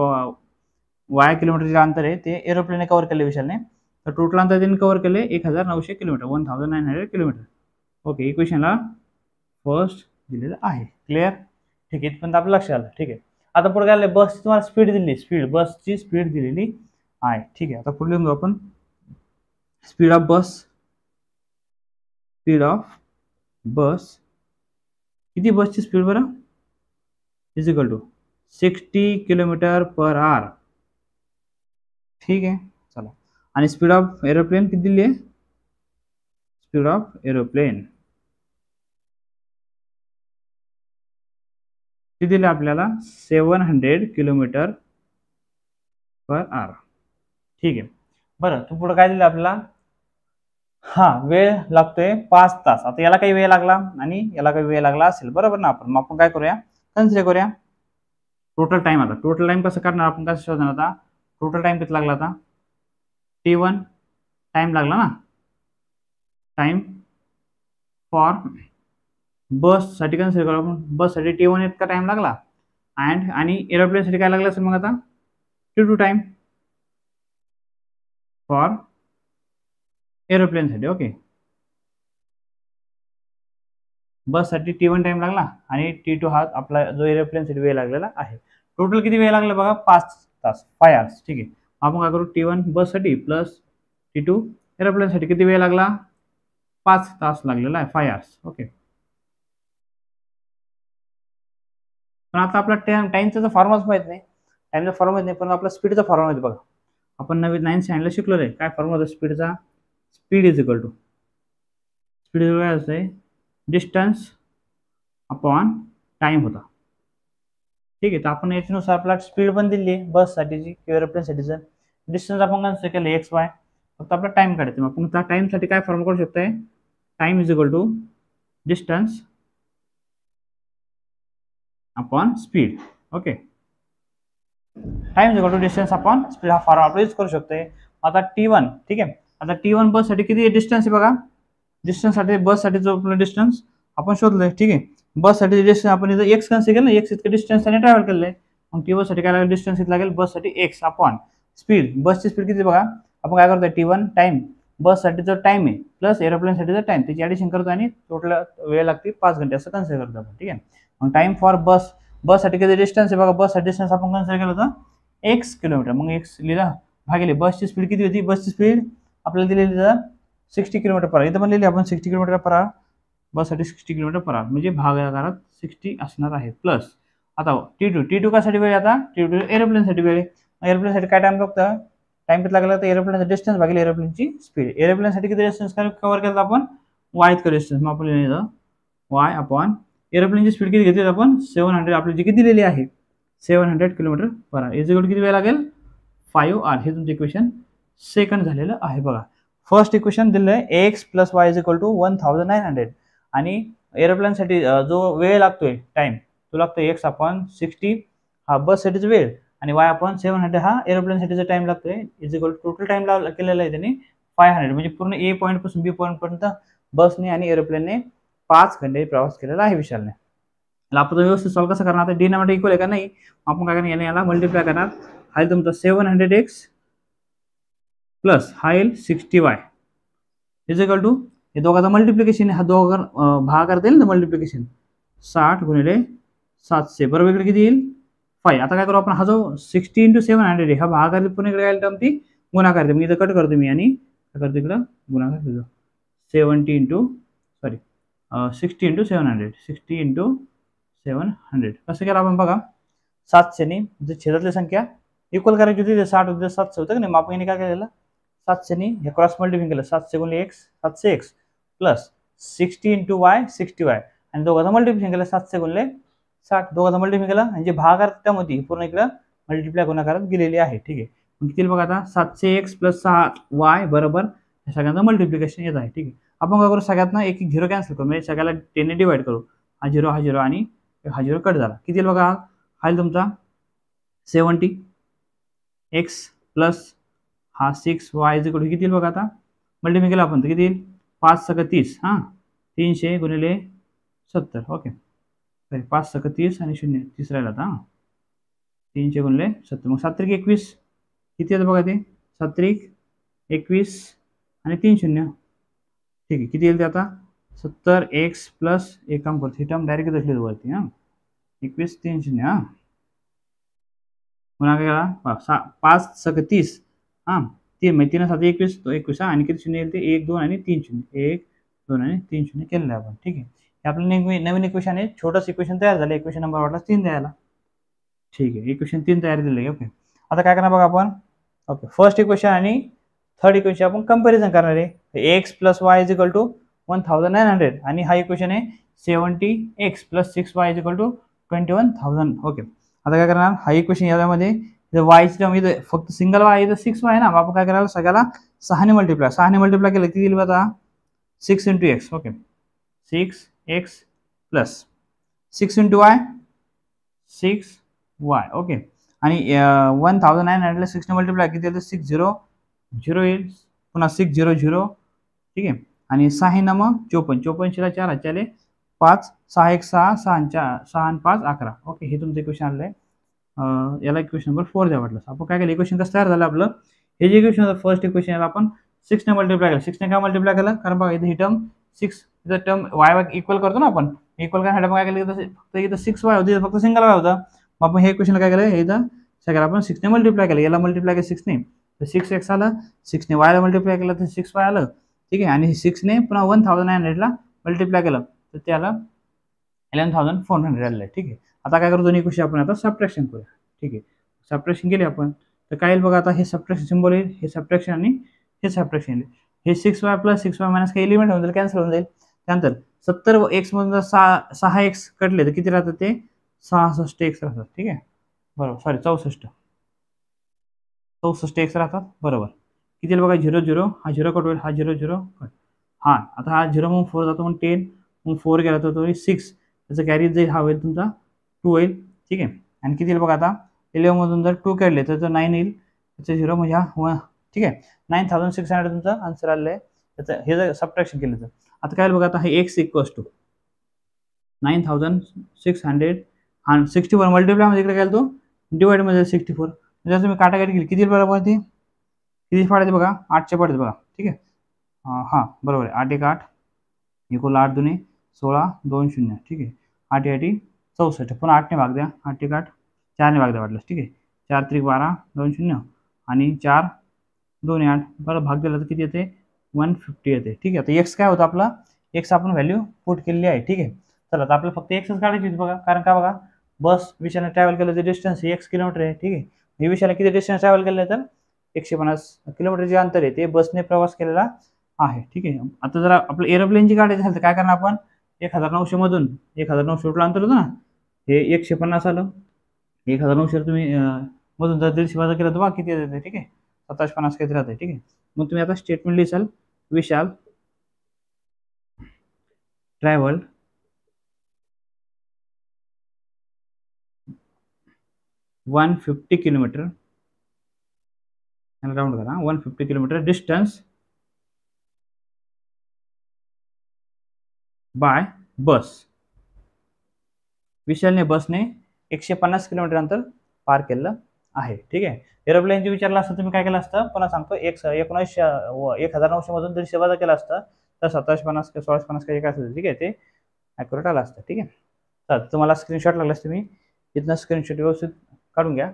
y किलोमीटरचे अंतर आहे ते एरोप्लेनने कव्हर केले विशालने. तर टोटल अंतर त्यांनी कव्हर केले 1900 किलोमीटर, 1900 किलोमीटर. ओके, इक्वेशनला फर्स्ट दिलेलं आहे. क्लिअर. ठीक आहे, इथपर्यंत आपलं लक्षात आलं. ठीक आहे, आता पुढे काय बसची तुम्हाला स्पीड दिली, बसची स्पीड दिलेली आहे. ठीक आहे, आता पुढे लिहून घेऊ आपण स्पीड ऑफ बस किती, बसची स्पीड बरं is equal to 60 kilometre per hour. ठीक आहे, चला. आणि स्पीड ऑफ एरोप्लेन किती दिली आहे, स्पीड ऑफ एरोप्लेन किती दिली आपल्याला 700 किलोमीटर पर आवर. ठीक आहे, बरं तू पुढे काय दिलं आपल्याला, हा वेळ लागतोय 5 तास. आता याला काही वेळ लागला आणि याला काही वेळ लागला असेल, बरोबर ना. आपण काय करूया, कन्सिडर करूया टोटल टाइम. आता टोटल टाइम कसं करणार आपण, कसं शोधणार आता, टोटल टाइम किती लागला, आता t1 टाइम लागला ना, टाइम फॉर बस साठी कन्सिडर करू आपण, बस साठी t1 इतका टाइम लागला, आणि एरोप्लेन साठी काय लागला असेल मग आता t2 टाइम फॉर एरोप्लेन साठी. ओके, बस साठी t1 टाइम लागला आणि t2 हा आपला जो एरोप्लेन साठी वेळ लागलेला आहे. टोटल किती वेळ लागला बघा, 5 तास, 5 आवर्स. ठीक आहे, आपण काय करू, t1 बस साठी प्लस t2 एरोप्लेन साठी किती वेळ लागला, 5 तास लागलेला आहे, 5 आवर्स. ओके, पण आता आपला टाइमचा फॉर्म्युला माहित नाही, टाइमचा फॉर्म्युला माहित नाही, पण आपला स्पीडचा फॉर्म्युला माहिती. बघा आपण नवीन 9 स्टँडर्डला शिकलो आहे, काय फॉर्म्युला स्पीडचा, speed is equal to, speed काय असते, डिस्टन्स अपॉन टाइम होता. ठीक आहे, तर आपण याच्यानुसार आपला स्पीड पण दिली आहे बस साठीची किंवा एरोप्लेन साठीचं, डिस्टन्स आपण कन्सिडर केलं XY, फक्त आपला टाइम काढायचं. मग आपण त्या टाइमसाठी काय फॉर्म्युला करू शकतोय, time is equal to distance upon speed. Okay, time is equal to distance upon speed हा फॉर्म्युला आपण यूज करू शकतोय. आता t1, ठीक आहे, आता t1 बस साठी किती डिस्टन्स आहे बघा, डिस्टन्स साठी बस साठी जो आपला डिस्टन्स आपण शोधलंय. ठीक आहे, बस साठी डिस्टन्स आपण इथं x कन्सिडर केलं, x इतकं डिस्टन्स त्याने ट्रॅव्हल केलंय. मग t1 साठी काय लागेल, डिस्टन्स इथं लागेल बस साठी x अपॉन स्पीड. बसची स्पीड किती बघा, आपण काय करतोय, t1 टाइम बस साठी जो टाइम आहे प्लस एरोप्लेन साठीचा टाइम, त्याची ऍडिशन करतो आणि टोटल वेळ लागते 5 घंटे असं कन्सिडर करतो आपण. ठीक आहे, मग टाइम फॉर बस साठी किती डिस्टन्स आहे बघा, बस साठी डिस्टन्स आपण कन्सिडर केलं होतं x किलोमीटर. मग x लिहिला भागिले बसची स्पीड किती होती, बसची स्पीड आपल्याला दिलेली 60 किलोमीटर पर आवर. इथं पण लिहिली आपण 60 किलोमीटर पर आवर, बस साठी 60 किलोमीटर पर आवर, म्हणजे भागाकारात 60 असणार आहे. प्लस आता t2 कासाठी वेळ, आता t2 एरोप्लेन साठी वेळ. एरोप्लेन साठी काय टाइम बघता, टाइम किती लागला, तर एरोप्लेनचा डिस्टन्स भागिले एरोप्लेनची स्पीड. एरोप्लेन साठी किती डिस्टन्स कव्हर केला आपण, y इतकं डिस्टन्स. मग आपण लिहिलं y अपॉन एरोप्लेनची स्पीड किती घेतली आपण 700, आपली जी किती दिलेली आहे 700 kilometre per our, is equal किती वेळ लागेल 5 आवर. हे तुमचं इक्वेशन सेकंड झालेलं आहे. बघा फर्स्ट इक्वेशन दिलं आहे x plus y is equal to 1900 आणि एरोप्लेनसाठी जो वेळ लागतोय टाइम तो लागतो एक्स अपॉन 60 हा बससाठीचा वेळ आणि वाय अपॉन 700 हा एरोप्लेनसाठीचा टाइम लागतोय is equal to total time केलेला आहे त्यांनी 500 म्हणजे पूर्ण ए पॉईंट पासून बी पॉईंट पर्यंत बसने आणि एरोप्लेनने 5 घंटे प्रवास केलेला आहे विशालने. आपण व्यवस्थित सॉल्व कसं करणार आता डिनॉमिनेटर इक्वल आहे का नाही आपण काय करणार याला मल्टिप्लाय करणार हा तुमचा 700x प्लस हा येईल 60y इज इक्वल टू हे दोघांचा मल्टिप्लिकेशन हा दोघां भाग करता येईल ना मल्टिप्लिकेशन 60 गुणिले 700 बरोबर इकडे किती येईल 5. आता काय करू आपण हा जो 60 × 700 हा भागाकार पुन्हा इकडे काय टर्म ती गुणाकार करते मी इथं कट करतो मी आणि काय करतो इकडं गुणाकार करतो 60 × 700 60 × 700 कसं केलं आपण बघा 700 ने जे छेदातली संख्या इक्वल करायची होती 60 होते 700 होतं की नाही मग आपण काय केलेलं 700 ने हे क्रॉस मल्टिप्लिकेशन केलं 700 गुणिले x 700x plus 60 × y 60y आणि दोघांचं मल्टिप्लिकेशन केलं 700 गुणिले 60 दोघांचं मल्टिप्लिकेशन केलं म्हणजे भागाकार त्यामध्ये पूर्ण इकडं मल्टिप्लाय गुणाकारात गेलेली आहे ठीक आहे मग किती बघा आता 700x प्लस 6y बरोबर हे सगळ्यांचं मल्टिप्लिकेशन येत आहे ठीक आहे आपण काय करू सगळ्यातनं एक एक झिरो कॅन्सल करू म्हणजे सगळ्याला 10 ने डिवाइड करू हा झिरो आणि हा झिरो कट झाला किती बघा हा तुमचा 70x प्लस हा 6y इज इक्वल टू किती बघा आता मल्टिप्लाय केला आपण तर किती येईल 5 × 30 हां 300 गुणिले 70 ओके 5 × 30 आणि 0 30 राहिला आता 300 गुणिले 70 मग 7 × 21 किती येतं बघा ते 7 × 21 आणि 3 0 ठीक आहे किती येईल ते आता 70x प्लस एक काम करतो ही टर्म डायरेक्ट घेतली वरती हां 21 3 0 हां पुन्हा काय करा 5 × 30 हां 3 म्हणजे 3 7 21 21 आणि किती शून्य येईल ते 1 2 आणि 3 0 1 2 आणि 3 0 केलेलं आहे आपण ठीक आहे हे आपलं नवीन इक्वेशन आहे छोटंसं इक्वेशन तयार झालं इक्वेशन नंबर वाटला 3 द्यायला ठीक आहे इक्वेशन 3 तयार दिलं आहे ओके आता काय करणार बघा आपण ओके फर्स्ट इक्वेशन आणि थर्ड इक्वेशन आपण कंपॅरिझन करणार आहे x plus y is equal to 1900 आणि हा इक्वेशन आहे 70x plus 6y is equal to 21,000 okay आता काय करणार हा इक्वेशन यामध्ये वायची टर्म इथं फक्त सिंगल वाय इथं 6y आहे ना आपण काय करायला सगळ्याला 6 ने मल्टिप्लाय केलं किती येईल आता 6 × x okay 6x plus 6 × y 6y okay आणि 1900 ला 6 ने मल्टिप्लाय किती येईल 6 0 0 येईल पुन्हा 6 0 0 ठीक आहे आणि 6 न मग 54 ला 4 आले 5 6 1 6 6 आणि 5 11 ओके हे तुमचं इक्वेशन आलं आहे याला इक्वेशन नंबर 4 द्या वाटलं आपण काय केलं इक्वेशन कसं तयार झालं आपलं हे जे इक्वेशन होतं फर्स्ट इक्वेशन याला आपण 6 ने मल्टिप्लाय केलं 6 ने काय मल्टिप्लाय केलं कारण बघा इथं ही टर्म 6 इथं टर्म y इक्वल करतो ना आपण इक्वल करण्यासाठी आपण काय केलं फक्त इथं 6y होती फक्त सिंगल y होता मग आपण हे इक्वेशनला काय केलं हे इथं सगळं आपण 6 ने मल्टिप्लाय केलं याला मल्टिप्लाय केलं 6 ने तर 6x आलं 6 ने y ला मल्टिप्लाय केलं तर 6y आलं ठीक आहे आणि 6 ने पुन्हा 1900 ला मल्टिप्लाय केलं तर त्याला 11,400 आलेलं आहे ठीक आहे आता काय करू दोन्ही इक्वेशन आपण आता सबट्रॅक्शन करूया ठीक आहे सबट्रॅक्शन केली आपण तर काय येईल बघा आता हे सबट्रॅक्शन सिम्बॉल येईल हे सबट्रॅक्शन आणि हे सबट्रॅक्शन येईल हे 6y प्लस 6y मायनस काही एलिमेंट होऊन जाईल कॅन्सल होऊन जाईल त्यानंतर 70x मधून 6x कटले तर किती राहतात ते 66x राहतात ठीक आहे बरोबर सॉरी 64x राहतात बरोबर किती बघा 0 0 हा 0 कट होईल हा 0 0 कट हां आता हा 0 मग 4 जातो मग 10 मग 4 गेला तर तो 6 त्याचा कॅरी जाईल हा होईल तुमचा 2 होईल ठीक आहे आणि किती येईल बघा आता 11 मधून जर 2 काढले तर 9 येईल त्याचं 0 म्हणजे हा ठीक आहे 9600 तुमचं आन्सर आलेलं आहे त्याचं हे जर सबट्रॅक्शन केलं तर आता काय बघा आता हे x इक्वल्स टू 9600 आणि 64 मल्टिप्लाय मध्ये इकडे काय तो डिवाइड मध्ये 64 जर तुम्ही काटाकाटी केली किती बरोबर ती किती पाडायचे बघा 8चे पाडायचे बघा ठीक आहे हां बरोबर आहे 8 1 8 इक्वल 8 2 16 2 0 ठीक आहे 8 8 64 पुन्हा 8 ने भाग द्या 8 1 8 4 ने भाग द्या वाटलं ठीक आहे 4 3 12 2 0 आणि 4 2 8 बरं भाग दिला तर किती येते 150 येते ठीक आहे आता एक्स काय होतं आपला एक्स आपण व्हॅल्यू पुट केलेली आहे ठीक आहे चला आता आपल्याला फक्त एक्सच काढायची बघा कारण का बघा बस विषयाने ट्रॅव्हल केलं तर डिस्टन्स 1 किलोमीटर आहे ठीक आहे हे विषयाला किती डिस्टन्स ट्रॅव्हल केलं तर 150 किलोमीटर जे अंतर आहे ते बसने प्रवास केलेला आहे ठीक आहे आता जर आपलं एरोप्लेनची काढायची असेल तर काय करणार आपण 1900 मधून 1900 अंतर होतं ना हे 150 आलं 1900 तुम्ही मधून जर 150 केलं तर बघा किती येते ठीक आहे 2750 काहीतरी राहते ठीक आहे मग तुम्ही आता स्टेटमेंट लिहिसाल, विशाल ट्रॅव्हल 150 किलोमीटर, राऊंड करा, 150 किलोमीटर डिस्टन्स बाय बस. विशालने बसने 150 किलोमीटर अंतर पार केलं आहे. ठीक आहे. एरोप्लेनचे विचारलं असतं तुम्ही काय केलं असतं, पुन्हा सांगतो, 1900 मधून 150 वजा केला असतं तर 1750 किंवा 1650 काही काय असेल. ठीक आहे, ते ॲक्युरेट आलं असतं. ठीक आहे. तर तुम्हाला स्क्रीनशॉट लागला असतं, तुम्ही इथनं स्क्रीनशॉट व्यवस्थित काढून घ्या.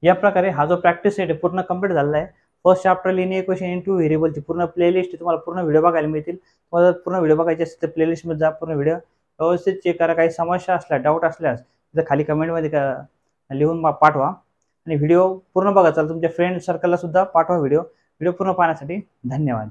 या प्रकारे हा जो प्रॅक्टिस सेट आहे पूर्ण कंप्लीट झालेला आहे. First chapter linear equation in two व्हेरिएबलची पूर्ण प्लेलिस्ट तुम्हाला पूर्ण व्हिडिओ बघायला मिळतील. तुम्हाला पूर्ण व्हिडिओ बघायचे असतील तर प्लेलिस्टमध्ये जा, पूर्ण व्हिडिओ व्यवस्थित चेक करा. काही समस्या असल्या, डाऊट असल्यास तिथं खाली कमेंटमध्ये लिहून पाठवा. आणि व्हिडिओ पूर्ण बघा. चाल तुमच्या फ्रेंड सर्कलला सुद्धा पाठवा व्हिडिओ पूर्ण पाहण्यासाठी. धन्यवाद.